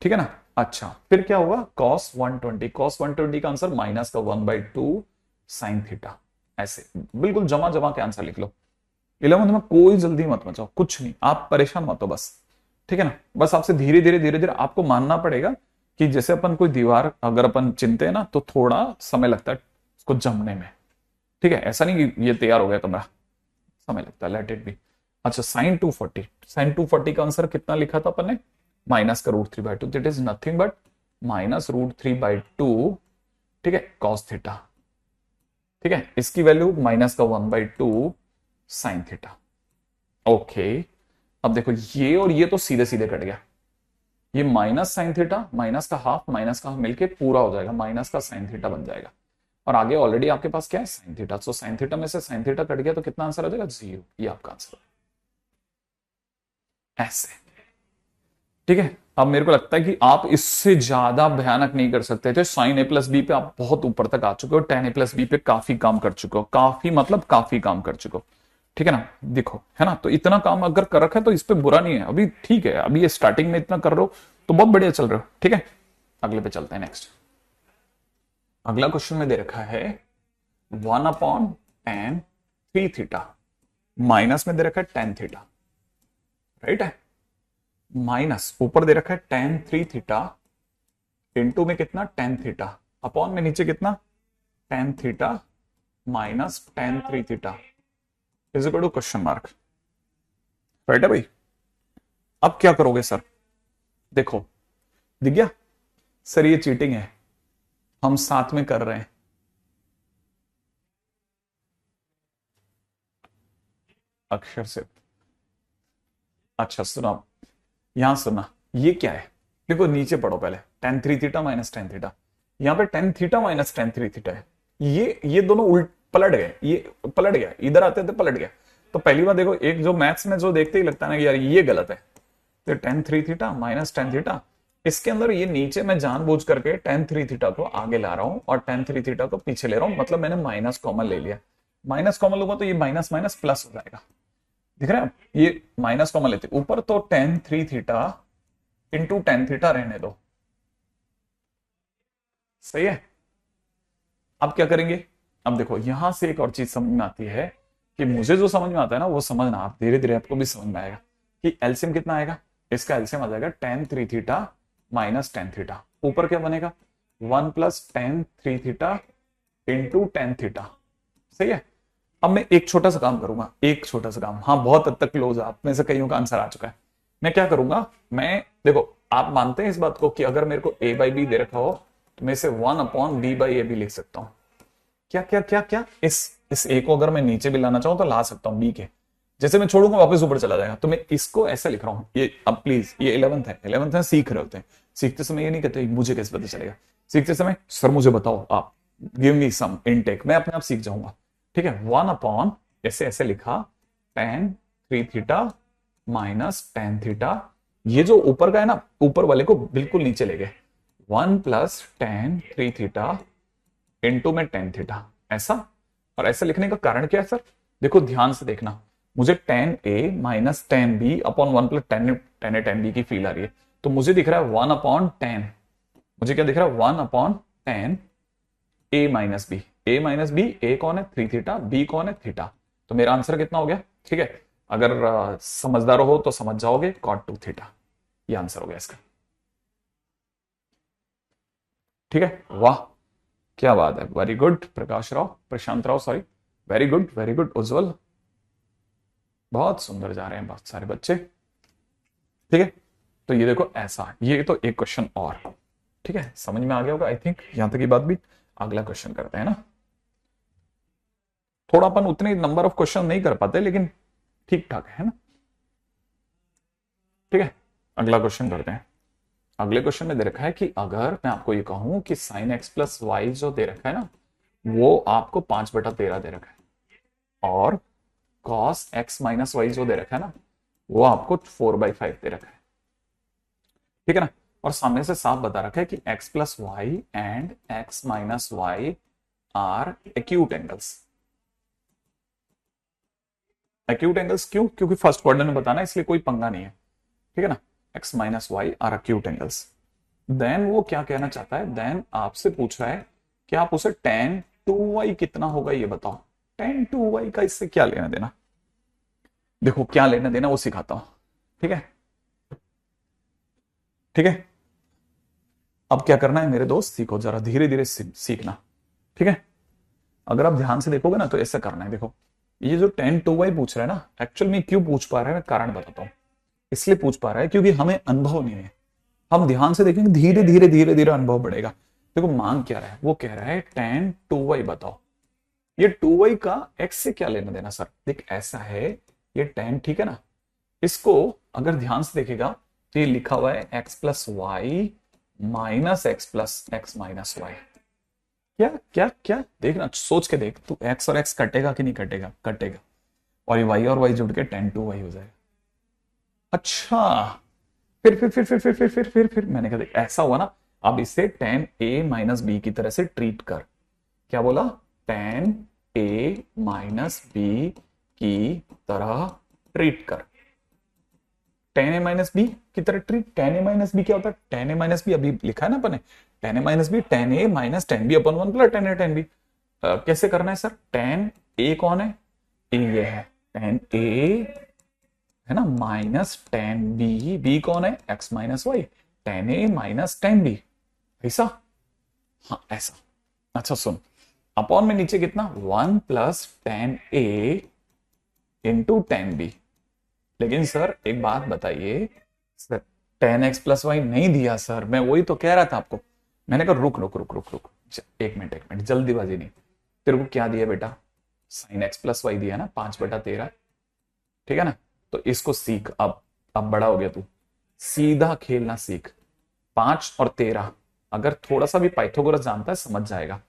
ठीक है ना। अच्छा, फिर क्या होगा, cos 120 का आंसर माइनस का 1/2 साइन थीटा, ऐसे बिल्कुल जमा जमा के आंसर लिख लो। 11th में कोई जल्दी मत मचाओ, कुछ नहीं, आप परेशान मत हो बस, ठीक है ना। बस आपसे धीरे धीरे धीरे धीरे आपको मानना पड़ेगा कि जैसे अपन कोई दीवार अगर अपन चिनते हैं ना, तो थोड़ा समय लगता है उसको जमने में, ठीक है। ऐसा नहीं कि ये तैयार हो गया कमरा, समय लगता है, लेट इट बी। अच्छा, साइन 240 का आंसर कितना लिखा था अपन ने, माइनस का √3/2, that is nothing but minus √3/2, ठीक है, कॉस थीटा, ठीक है। इसकी वैल्यू माइनस का 1/2 साइन थीटा। ओके, अब देखो, ये और ये तो सीधे सीधे कट गया, ये माइनस साइन थीटा, माइनस का हाफ मिलके पूरा हो जाएगा, माइनस का साइन थीटा बन जाएगा। और आगे ऑलरेडी आपके पास क्या है, साइन थीटा, तो साइन थीटा में से साइन थीटा कट गया, तो कितना आंसर आ जाएगा, 0। ये आपका आंसर ऐसे, ठीक है। अब मेरे को लगता है कि आप इससे ज्यादा भयानक नहीं कर सकते थे। साइन ए प्लस बी पे आप बहुत ऊपर तक आ चुके हो, टेन ए प्लस बी पे काफी काम कर चुके हो, काफी मतलब काफी काम कर चुके हो, ठीक है ना। देखो, है ना, तो इतना काम अगर कर रखा है तो इस पे बुरा नहीं है, अभी ठीक है, अभी ये स्टार्टिंग में इतना कर रहे हो तो बहुत बढ़िया चल रहे हो, ठीक है। अगले पे चलते हैं, नेक्स्ट। अगला क्वेश्चन में दे रखा है 1/tan3 थीटा, माइनस में दे रखा है tan थीटा, राइट है। माइनस ऊपर दे रखा है tan3 थीटा, इंटू में कितना, tan थीटा, अपॉन में नीचे कितना, tan theta minus tan3 theta is equal to question mark, right है भाई। अब क्या करोगे सर, देखो, दिख गया सर, ये चीटिंग है, हम साथ में कर रहे हैं। अक्षर से, अच्छा सुना, यहां सुना, ये क्या है, देखो नीचे पढ़ो पहले, tan3 theta minus tan theta, यहां पे tan theta minus tan3 theta है, ये दोनों उल्ट पलट गए, ये पलट गया, इधर आते थे पलट गया। तो पहली बार देखो, एक जो मैथ्स में जो देखते ही लगता है ना कि यार ये गलत है, तो tan3 theta minus tan theta, इसके अंदर ये नीचे मैं जानबूझ करके tan 3 थीटा को आगे ला रहा हूं और tan 3 थीटा को पीछे ले रहा हूं, मतलब मैंने माइनस कॉमन ले लिया। माइनस कॉमन लूंगा तो ये माइनस माइनस प्लस हो जाएगा, दिख रहा है आप? ये माइनस कॉमन लेते ऊपर तो tan 3 theta into tan theta रहने दो, सही है। अब क्या करेंगे, अब देखो यहां से एक और चीज समझ में आती है कि मुझे जो समझ में आता है ना वो समझना आप, धीरे धीरे आपको भी समझ में आएगा कि एलसीएम कितना आएगा। इसका एलसीएम आ जाएगा tan 3 theta minus tan theta, ऊपर क्या बनेगा 1 plus tan 3 theta into tan theta, सही है। अब मैं एक छोटा सा काम करूंगा, एक छोटा सा काम, हाँ बहुत हद तक क्लोज है, आप में से कईयों का आंसर आ चुका है। मैं क्या करूंगा, मैं देखो आप मानते हैं इस बात को कि अगर मेरे को a बाई बी दे रखा हो तो मैं इसे 1 अपॉन बी बाई ए भी लिख सकता हूं। क्या क्या क्या क्या, इस ए को अगर मैं नीचे भी लाना चाहूं तो ला सकता हूं, बी के जैसे मैं छोड़ूंगा वापस ऊपर चला जाएगा, तो मैं इसको ऐसा लिख रहा हूं। ये अब प्लीज ये 11th है, 11th है, सीख रहे होते हैं, सीखते समय ये नहीं कहते मुझे कैसे पता चलेगा, सीखते समय सर मुझे बताओ आप, गिव मी सम इनटेक, मैं अपने आप सीख जाऊंगा, ठीक है। 1 अपॉन ऐसे ऐसे लिखा tan 3 theta minus tan theta, ये जो ऊपर का है ना ऊपर वाले को बिल्कुल नीचे ले गए, 1 प्लस tan 3 थीटा इंटू में tan थीटा, ऐसा। और ऐसा लिखने का कारण क्या है सर, देखो ध्यान से देखना, मुझे tan a minus tan b upon 1 plus tan a tan b की फील आ रही है, तो मुझे दिख रहा है 1 अपॉन tan, मुझे क्या दिख रहा है 1 upon tan a minus B, a minus B, a कौन है 3 थीटा, b कौन है थीटा, तो मेरा आंसर कितना हो गया, ठीक है। अगर समझदार हो तो समझ जाओगे cot 2 थीटा, ये आंसर हो गया इसका, ठीक है। वाह क्या बात है, वेरी गुड प्रकाश राव, प्रशांत राव सॉरी, वेरी गुड उज्जवल, बहुत सुंदर जा रहे हैं बहुत सारे बच्चे, ठीक है। तो ये देखो ऐसा, ये तो एक क्वेश्चन और, ठीक है, समझ में आ गया होगा आई थिंक यहां तक की बात भी। अगला क्वेश्चन करते हैं ना, थोड़ा अपन उतने नंबर ऑफ क्वेश्चन नहीं कर पाते लेकिन ठीक ठाक है ना, ठीक है। अगला क्वेश्चन करते हैं। अगले क्वेश्चन में दे रखा है कि अगर मैं आपको ये कहूं कि साइन एक्स प्लस वाई जो दे रखा है ना वो आपको 5/13 दे रखा है, और कॉस एक्स माइनस वाई जो दे रखा है ना वो आपको 4/5 दे रखा है, ठीक है ना। और सामने से साफ बता रखा है कि x plus Y and x minus Y are acute angles. Acute angles क्यों, क्योंकि फर्स्ट क्वाड्रेंट में बताना इसलिए कोई पंगा नहीं है, ठीक है ना। x minus Y are acute angles, then वो क्या कहना चाहता है, देन आपसे पूछ रहा है कि आप उसे tan 2y कितना होगा ये बताओ। tan 2y का इससे क्या लेना देना, देखो क्या लेना देना वो सिखाता हूं, ठीक है, ठीक है। अब क्या करना है मेरे दोस्त, सीखो जरा धीरे धीरे सीखना, ठीक है। अगर आप ध्यान से देखोगे ना तो ऐसा करना है, देखो ये जो tan 2y पूछ रहा है ना, एक्चुअल में क्यों पूछ पा रहा है मैं कारण बताता हूं। इसलिए पूछ पा रहा है क्योंकि हमें अनुभव नहीं है, हम ध्यान से देखेंगे धीरे धीरे धीरे धीरे अनुभव बढ़ेगा। देखो मांग क्या रहा है, वो कह रहा है tan 2y बताओ, ये 2y का x से क्या लेना देना सर, देख ऐसा है ये tan, ठीक है ना, इसको अगर ध्यान से देखेगा तो ये लिखा हुआ है x plus Y minus X plus X minus Y, क्या क्या क्या, देखना सोच के देख तू, x और x कटेगा कि नहीं कटेगा, कटेगा, और ये y और y जुड़ के tan 2y हो जाएगा। अच्छा फिर मैंने कहा देख ऐसा हुआ ना, अब इसे tan a माइनस बी की तरह से ट्रीट कर, क्या बोला, tan a माइनस बी की तरह ट्रीट कर, tan a माइनस बी की तरह treat, tan a minus B क्या होता है, tan a माइनस बी अभी लिखा है ना अपन ने, tan a minus B tan a minus tan b अपन 1 plus tan a tan b, कैसे करना है सर, tan a कौन है, a ये है tan a है ना माइनस tan b, b कौन है x minus Y, tan a minus tan b, ऐसा, हाँ ऐसा। अच्छा सुन, अपॉन में नीचे कितना 1 plus tan a into tan b, लेकिन सर एक बात बताइए sir, tan x plus Y नहीं दिया सर, मैं वही तो कह रहा था आपको, मैंने कहा रुक रुक रुक रुक रुक, एक मिनट जल्दीबाजी नहीं, तेरे को क्या दिया बेटा, साइन x प्लस वाई दिया ना 5/13, ठीक है ना, तो इसको सीख, अब बड़ा हो गया तू, सीधा खेलना सीख, 5 और 13, अगर थोड़ा सा भी पाइथागोरस जानता है समझ जाएगा,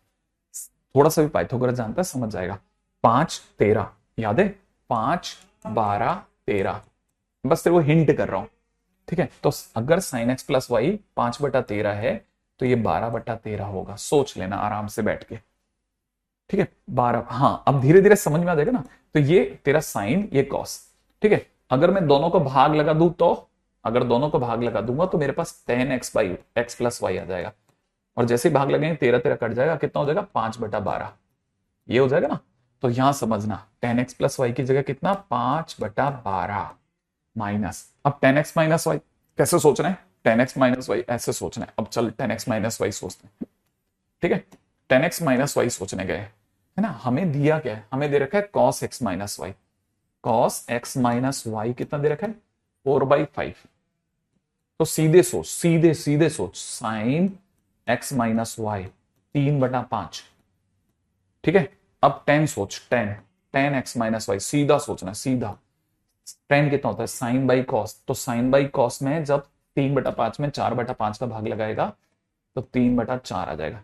थोड़ा सा भी पाइथागोरस जानता है समझ जाएगा, 5 13 याद है, 5 12 13, बस तेरे को हिंट कर रहा हूं, ठीक है, तो अगर साइन एक्स प्लस वाई 5/13 है तो ये 12/13 होगा। सोच लेना आराम से बैठ के। ठीक है, 12। हाँ, अब धीरे धीरे समझ में आ जाएगा ना। तो ये तेरा साइन, ये कॉस। ठीक है, अगर मैं दोनों को भाग लगा दूं तो, अगर दोनों को भाग लगा दूंगा तो मेरे पास tan x by x plus y आ जाएगा। और जैसे ही भाग लगेंगे 13 13 कट जाएगा, कितना हो जाएगा 5/12। ये हो जाएगा ना। तो यहां समझना tan x प्लस वाई की जगह कितना 5/12 माइनस, अब tan x माइनस वाई कैसे सोचना है, tan x माइनस वाई ऐसे सोचना है। अब चल tan x माइनस वाई सोचते हैं। ठीक है, tan x माइनस वाई सोचने गए है ना। हमें दिया क्या है, हमें दे रखा है cos x minus Y. cos x minus Y कितना दे रखा है 4/5। तो सीधे सोच, सीधे सीधे सोच, साइन x माइनस वाई 3/5। ठीक है, अब टेन सोच, टेन एक्स माइनस वाई सीधा सोचना, सीधा। टेन कितना होता है साइन बाई कॉस, तो साइन बाई कॉस में जब 3/5 में 4/5 का भाग लगाएगा तो 3/4 आ जाएगा।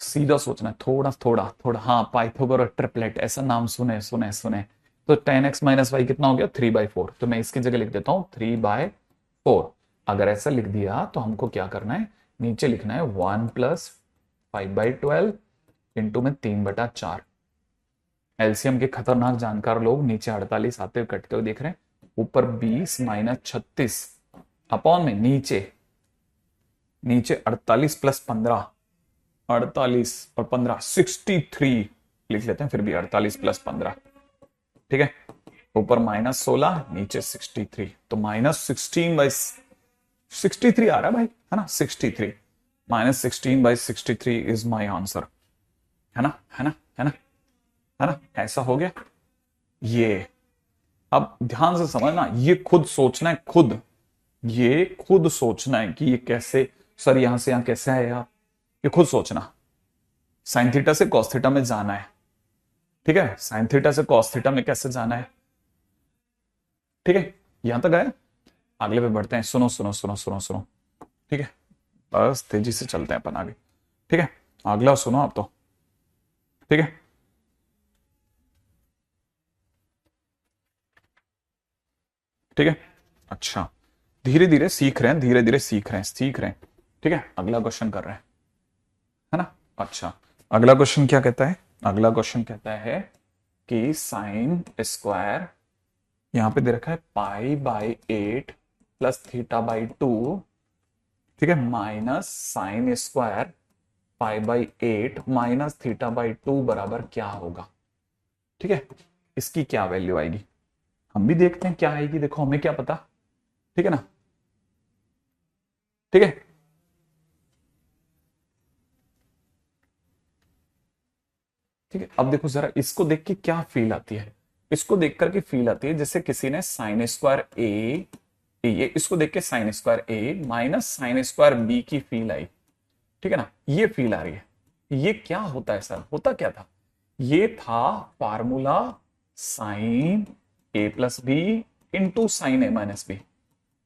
सीधा सोचना है, थोड़ा थोड़ा थोड़ा। हाँ, पाइथागोरस ट्रिपलेट ऐसा नाम सुने सुने सुने। तो tan x माइनस वाई कितना हो गया 3/4। तो मैं इसकी जगह लिख देता हूं 3/4। अगर ऐसा लिख दिया तो हमको क्या करना है, नीचे लिखना है 1 प्लस 5/12 इंटू में 3/4। एलसीएम के खतरनाक जानकार लोग नीचे 48 आते हुए कटते हुए देख रहे हैं, ऊपर 20 माइनस 36 अपॉन में नीचे, नीचे 48 प्लस 15, 48 और 15 63 लिख लेते हैं, फिर भी 48 प्लस 15। ठीक है, ऊपर -16 नीचे 63, तो -16/63 आ रहा है भाई, है ना। 63 -16/63 इज माई आंसर, है ना, है ना, है ना, है ना। ऐसा हो गया ये। अब ध्यान से समझना, ये खुद सोचना है, खुद ये खुद सोचना है कि ये कैसे, सर यहां से यहां कैसे आएगा, ये खुद सोचना। साइन थीटा से कॉस थीटा में जाना है। ठीक है, साइन थीटा से कॉस थीटा में कैसे जाना है। ठीक है, यहां तक आया। अगले पे बढ़ते हैं, सुनो सुनो सुनो सुनो सुनो। ठीक है, बस तेजी से चलते हैं अपन आगे। ठीक है, अगला सुनो आप तो। ठीक है, ठीक है, अच्छा, धीरे धीरे सीख रहे हैं, धीरे धीरे सीख रहे हैं, सीख रहे हैं। ठीक है, अगला क्वेश्चन कर रहे हैं, है ना। अच्छा, अगला क्वेश्चन क्या कहता है, अगला क्वेश्चन कहता है कि साइन स्क्वायर, यहां पे दे रखा है π/8 प्लस θ/2। ठीक है, माइनस साइन स्क्वायर π/8 माइनस θ/2 बराबर क्या होगा। ठीक है, इसकी क्या वैल्यू आएगी, हम भी देखते हैं क्या आएगी, देखो हमें क्या पता। ठीक है ना, ठीक है। ठीक है, अब देखो जरा इसको देख के क्या फील आती है, इसको देख करके फील आती है जैसे किसी ने साइन स्क्वायर ए, ये इसको देख के sign square A minus sine square B की फील आई। ठीक है ना, ये फील आ रही है। ये क्या होता है सर, होता क्या था, ये था formula sign A plus B into sine A minus B.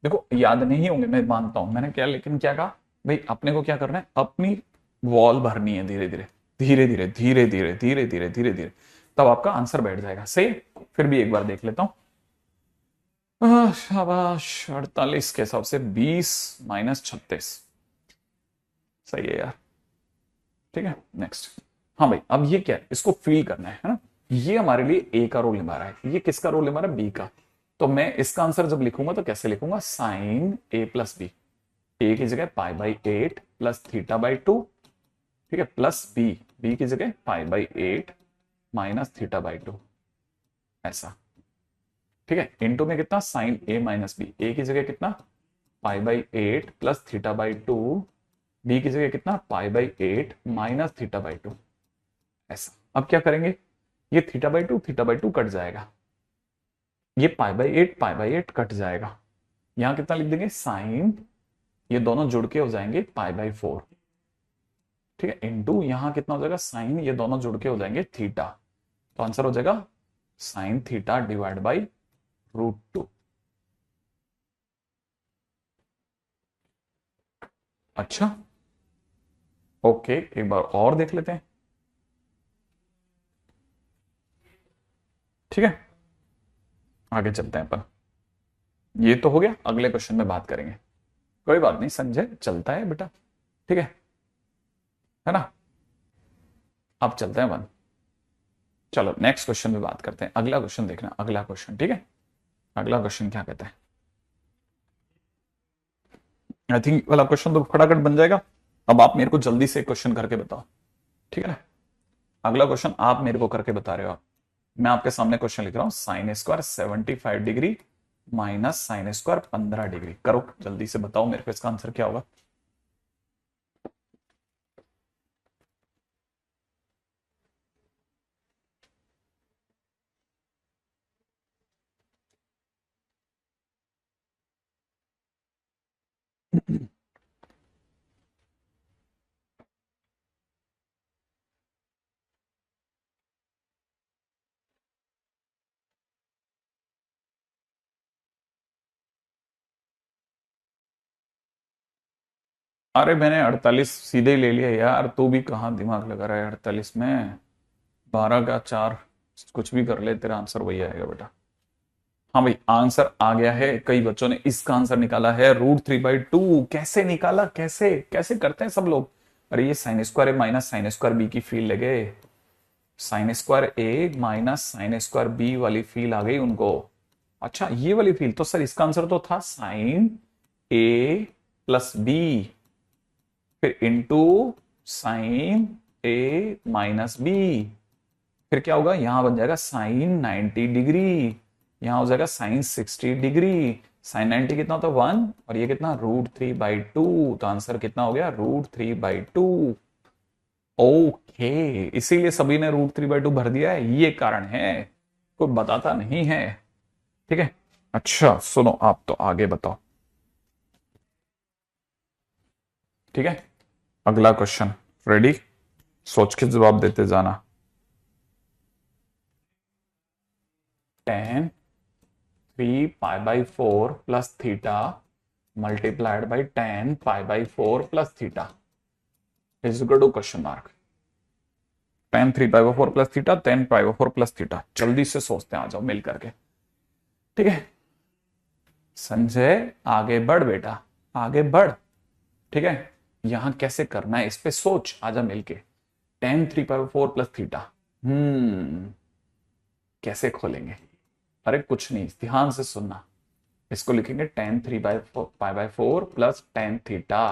देखो याद नहीं होंगे मैं मानता हूं, मैंने क्या लेकिन क्या कहा भाई, अपने को क्या करना है, अपनी वॉल भरनी है धीरे धीरे धीरे धीरे धीरे धीरे धीरे धीरे धीरे धीरे, तब आपका आंसर बैठ जाएगा सही। फिर भी एक बार देख लेता हूं, शाबाश, 48 के हिसाब से 20 माइनस 36 सही है यार। ठीक है, नेक्स्ट। हाँ भाई, अब ये क्या है, इसको फील करना है ना। ये हमारे लिए ए का रोल निभा रहा है, ये किसका रोल निभा रहा है, बी का। तो मैं इसका आंसर जब लिखूंगा तो कैसे लिखूंगा, साइन ए प्लस बी, ए की जगह π/8 प्लस θ/2। ठीक है, प्लस बी, बी की जगह π/8 माइनस θ/2 ऐसा। ठीक है, इंटू में कितना साइन ए माइनस बी, ए की जगह कितना π/8 प्लस θ/2, बी की जगह कितना π/8 माइनस θ/2 ऐसा। अब क्या करेंगे, ये θ/2 कट जाएगा, ये π/8 कट जाएगा, यहां कितना लिख देंगे साइन, ये दोनों जुड़ के हो जाएंगे π/4। ठीक है, इंटू यहां कितना हो जाएगा साइन, ये दोनों जुड़ के हो जाएंगे थीटा। तो आंसर हो जाएगा साइन थीटा डिवाइड बाई √2। अच्छा, ओके, एक बार और देख लेते हैं। ठीक है, आगे चलते हैं अपन। ये तो हो गया, अगले क्वेश्चन में बात करेंगे। कोई बात नहीं संजय, चलता है बेटा, ठीक है ना। अब चलते हैं वन। चलो नेक्स्ट क्वेश्चन में बात करते हैं, अगला क्वेश्चन देखना, अगला क्वेश्चन, ठीक है। अगला क्वेश्चन क्या कहता है, आई थिंक वाला क्वेश्चन तो फटाफट बन जाएगा। अब आप मेरे को जल्दी से क्वेश्चन करके बताओ, ठीक है ना। अगला क्वेश्चन आप मेरे को करके बता रहे हो। आप, मैं आपके सामने क्वेश्चन लिख रहा हूं, sine square 75 degree minus sine square 15 degree. करो जल्दी से बताओ मेरे को इसका आंसर क्या होगा। अरे मैंने 48 सीधे ही ले लिया यार, तू भी कहाँ दिमाग लगा रहा है 48 में। 12 का 4 कुछ भी कर ले, तेरा आंसर वही आएगा बेटा। हाँ भाई आंसर आ गया है, कई बच्चों ने इसका आंसर निकाला है √3/2। कैसे निकाला, कैसे कैसे करते हैं सब लोग। अरे ये sign square A minus sine square B की फील लगे, sign square A minus sine square B वाली फील आ गई उनको। अच्छा ये वाली फील, तो सर इसका आंसर तो था साइन ए प्लस बी, फिर into sine A minus B, फिर क्या होगा, यहां बन जाएगा साइन 90 डिग्री, यहां हो जाएगा साइन 60 डिग्री। साइन 90 कितना होता है 1, और ये कितना √3/2, तो आंसर कितना हो गया √3/2। ओके, इसीलिए सभी ने √3/2 भर दिया है, ये कारण है, कोई बताता नहीं है, ठीक है। अच्छा सुनो आप तो आगे बताओ, ठीक है। अगला क्वेश्चन, रेडी, सोच के जवाब देते जाना। tan 3π/4 plus theta multiplied by tan π/4 plus theta is equal to question mark. tan 3π/4 plus theta, tan π/4 plus theta, जल्दी से सोचते हैं, आ जाओ मिल करके, ठीक है। संजय आगे बढ़ बेटा, आगे बढ़, ठीक है। यहां कैसे करना है इस पे सोच, आजा मिलके। tan 3π/4 प्लस थीटा, कैसे खोलेंगे। अरे कुछ नहीं, ध्यान से सुनना, इसको लिखेंगे tan 3π/4 plus tan theta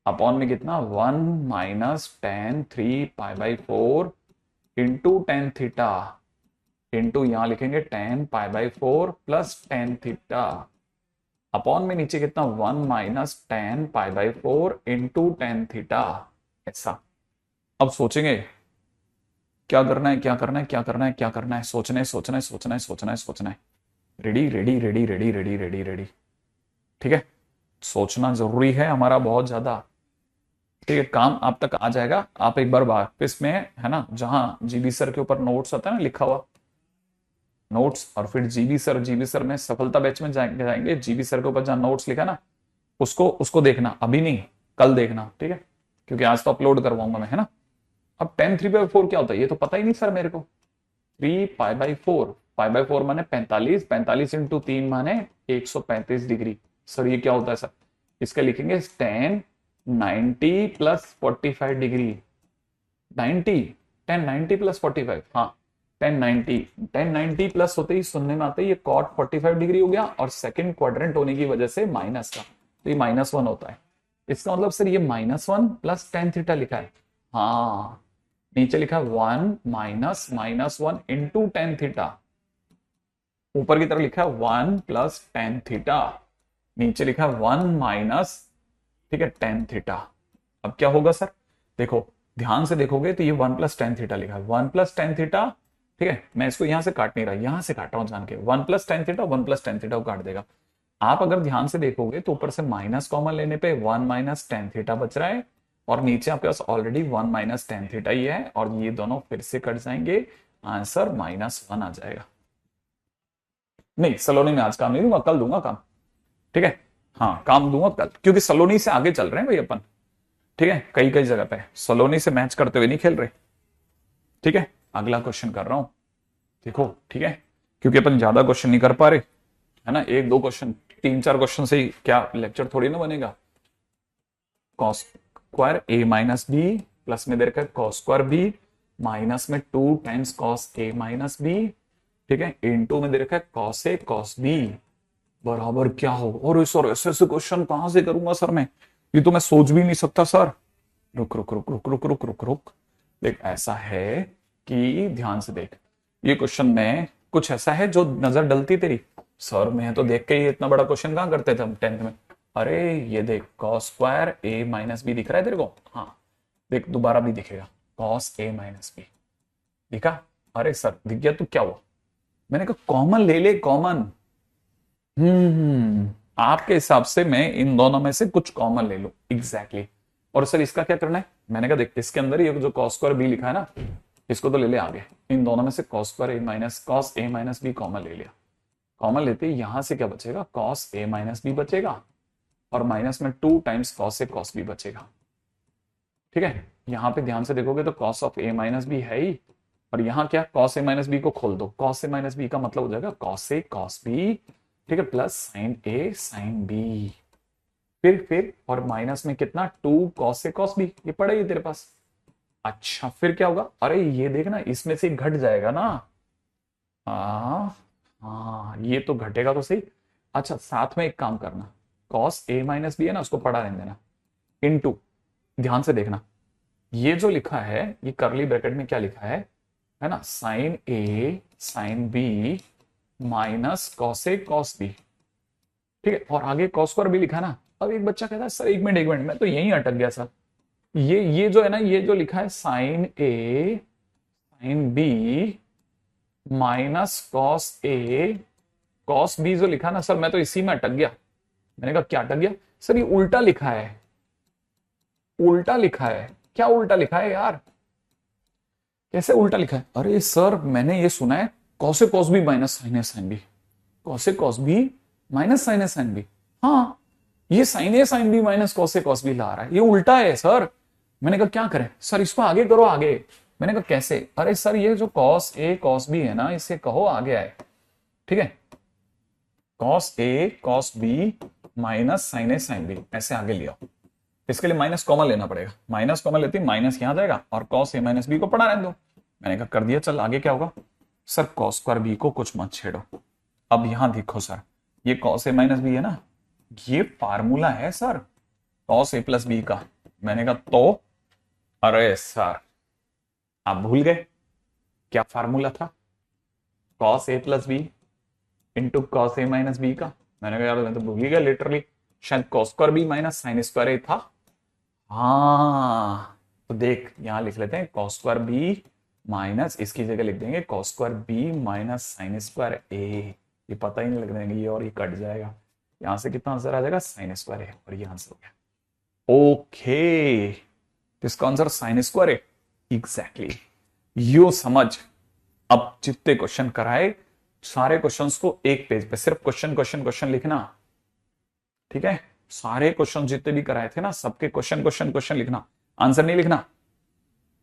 upon में कितना 1 minus tan 3π/4 into tan theta, into यहां लिखेंगे tan π/4 plus tan theta upon में नीचे कितना 1 minus tan π/4 into tan theta. ऐसा अब सोचेंगे क्या करना है, क्या करना है, क्या करना है, क्या करना है, सोचना है, सोचना है, सोचना है, सोचना है, सोचना है। Ready ready ready ready ready ready ready, ठीक है। सोचना जरूरी है हमारा बहुत ज्यादा, ठीक है। काम आप तक आ जाएगा, आप एक बार वापस में, है ना, जहां जीबी सर के ऊपर नोट्स आता है ना लिखा हुआ नोट्स, और फिर जीबी सर में सफलता बैच में जाएंगे, जीबी सर के ऊपर जहां नोट्स लिखा ना, उसको उसको देखना, अभी नहीं कल देखना, ठीक है, क्योंकि आज तो अपलोड करवाऊंगा मैं, है ना। अब tan 3/4 क्या होता है, ये तो पता ही नहीं सर मेरे को। 3π/4, π/4 माने 45, 45 इंटू 3 माने 135 डिग्री। सर ये क्या होता है सर, इसका लिखेंगे tan 90 plus 45 degree. 90, tan 90 plus 45, हाँ tan 90 प्लस होते ही सुनने में आता है ये cot 45 डिग्री हो गया, और सेकंड क्वाड्रेंट होने की वजह से माइनस का, तो ये -1 होता है। इसका मतलब सर ये -1 प्लस tan थीटा लिखा है, हाँ नीचे लिखा 1 माइनस -1 इंटू tan थीटा, ऊपर की तरफ लिखा 1 प्लस tan थीटा, नीचे लिखा 1 माइनस, ठीक है, tan थीटा। अब क्या होगा सर, देखो ध्यान से देखोगे तो ये 1 प्लस tan थीटा लिखा है, 1 प्लस tan थीटा, ठीक है। मैं इसको यहां से काट नहीं रहा, यहां से काट रहा हूं जान के, 1 plus tan theta, 1 plus tan theta को काट देगा। आप अगर ध्यान से देखोगे तो ऊपर से माइनस कॉमन लेने पे 1 माइनस tan थीटा बच रहा है, और नीचे आपके पास ऑलरेडी 1 माइनस tan थीटा ही है, और ये दोनों फिर से कट जाएंगे, आंसर -1 आ जाएगा। नहीं सलोनी में आज काम नहीं दूंगा, कल दूंगा काम, ठीक है। हाँ काम दूंगा कल, क्योंकि सलोनी से आगे चल रहे हैं भाई अपन, ठीक है। कई कई जगह पे सलोनी से मैच करते हुए नहीं खेल रहे, ठीक है। अगला क्वेश्चन कर रहा हूं, देखो, ठीक है, क्योंकि अपन ज्यादा क्वेश्चन नहीं कर पा रहे, है ना, एक दो क्वेश्चन, तीन चार क्वेश्चन से ही क्या लेक्चर थोड़ी ना बनेगा। Cos square A minus B, plus में दे रखा है कॉस स्क्वायर बी, माइनस में 2 times cos A minus B, ठीक है, इनटू में दे रखा है कॉस ए कॉस बी बराबर क्या हो। और सर ऐसे ऐसे क्वेश्चन कहां से करूंगा सर मैं, ये तो मैं सोच भी नहीं सकता सर। रुक रुक रुक रुक रुक रुक रुक रुक, देख ऐसा है कि ध्यान से देख, ये क्वेश्चन में कुछ ऐसा है जो नजर डलती तेरी, सर मैं तो देख के ही इतना बड़ा क्वेश्चन कहां करते थे हम 10th में। अरे ये देख cos square A minus B दिख रहा है तेरे को, हाँ देख दोबारा भी दिखेगा कॉस ए माइनस बी, दिखा। अरे सर दिख गया तो क्या हुआ, मैंने कहा कॉमन ले ले कॉमन। आपके हिसाब से मैं इन दोनों में से कुछ कॉमन ले लूं, एग्जैक्टली और सर इसका क्या करना है, मैंने कहा देख इसके अंदर ये जो कॉस स्क्वायर बी लिखा है ना, इसको तो ले ले आगे, इन दोनों में से cos square A minus cos A minus B common ले लिया। कॉमन लेते ही यहां से क्या बचेगा, कॉस ए माइनस बी बचेगा, और माइनस में 2 times cos A cos B बचेगा। ठीक है, यहां पे ध्यान से देखोगे तो cos of A minus B है ही, और यहां क्या कॉस ए माइनस बी को खोल दो, कॉस ए माइनस बी का मतलब हो जाएगा कॉस ए कॉस बी, ठीक है, plus sine A sine B, फिर और माइनस में कितना 2 कॉस ए कॉस बी, ये पड़ा ही तेरे पास। अच्छा फिर क्या होगा, अरे ये देखना इसमें से घट जाएगा ना, हाँ ये तो घटेगा तो सही। अच्छा साथ में एक काम करना, कॉस ए माइनस बी है ना उसको पढ़ा रहने देना, इनटू, ध्यान से देखना ये जो लिखा है ये करली ब्रैकेट में क्या लिखा है ना, sign A sine B minus cos A cos B, ठीक है, और आगे कॉस स्क्वायर भी लिखा है ना। अब एक बच्चा कहता है सर एक मिनट मैं तो यहीं अटक गया सर, ये जो है ना, ये जो लिखा है sine A sine B minus cos A cos B जो लिखा ना सर, मैं तो इसी में अटक गया। मैंने कहा क्या अटक गया सर, ये उल्टा लिखा है, उल्टा लिखा है, क्या उल्टा लिखा है यार, कैसे उल्टा लिखा है। अरे सर मैंने ये सुना है cos A cos B minus sine A sine B, cos A cos B minus sine A sine B, हाँ ये sign A sine B minus cos A cos B ला रहा है, ये उल्टा है सर। मैंने कहा क्या करें सर, इसको आगे करो आगे। मैंने कहा कैसे, अरे सर ये जो कॉस ए कॉस बी है ना इसे कहो आगे आए, ठीक है, cos A cos B minus sine A sine B ऐसे आगे लिया, इसके लिए माइनस कॉमन लेना पड़ेगा, माइनस कॉमन लेती माइनस यहां जाएगा और कॉस ए माइनस बी को पढ़ा रहने दो। मैंने कहा कर दिया, चल आगे क्या होगा, सर कॉस स्क्वायर बी को कुछ मत छेड़ो। अब यहां देखो सर ये कॉस ए माइनस बी है ना, ये फार्मूला है sir cos A plus B का। मैंने कहा तो, अरे सर आप भूल गए क्या फार्मूला था, cos A plus B into cos A minus B का। मैंने कहा यार मैं तो भूल ही गया लिटरली, शायद cos square B minus sine square A था। हाँ तो देख यहां लिख लेते हैं कॉस स्क्वायर बी माइनस, इसकी जगह लिख देंगे cos square B minus sine square A, ये पता ही नहीं लग देंगे, ये और ये कट जाएगा, यहां से कितना आंसर आ जाएगा साइन स्क्वायर ए, और ये आंसर हो गया। ओके तो इसका answer sine square A, exactly you समझ। अब जितने क्वेश्चन कराए सारे क्वेश्चंस को एक पेज पे सिर्फ क्वेश्चन क्वेश्चन क्वेश्चन लिखना, ठीक है, सारे क्वेश्चन जितने भी कराए थे ना सबके क्वेश्चन क्वेश्चन क्वेश्चन लिखना, आंसर नहीं लिखना,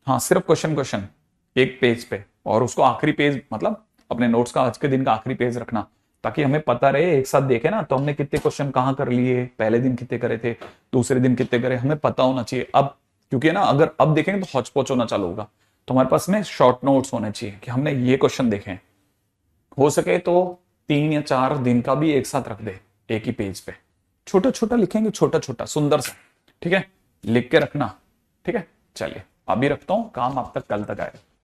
हाँ सिर्फ क्वेश्चन क्वेश्चन एक पेज पे, और उसको आखिरी पेज मतलब अपने नोट्स का आज के दिन का आखिरी पेज रखना, ताकि हमें पता रहे एक साथ देखे ना तो हमने कितने क्वेश्चन कहां कर लिए, पहले दिन कितने करे थे, दूसरे दिन कितने करे, हमें पता होना चाहिए। अब क्योंकि ना अगर अब देखेंगे तो हौच पौच होना चालू होगा, तो हमारे पास में शॉर्ट नोट्स होने चाहिए कि हमने ये क्वेश्चन देखे हैं, हो सके तो 3 या 4 दिन का भी एक साथ रख दे एक ही पेज पे, छोटा छोटा लिखेंगे, छोटा छोटा सुंदर सा, ठीक है, लिख के रखना, ठीक है। चलिए अभी रखता हूं, काम आप तक कल तक आएगा।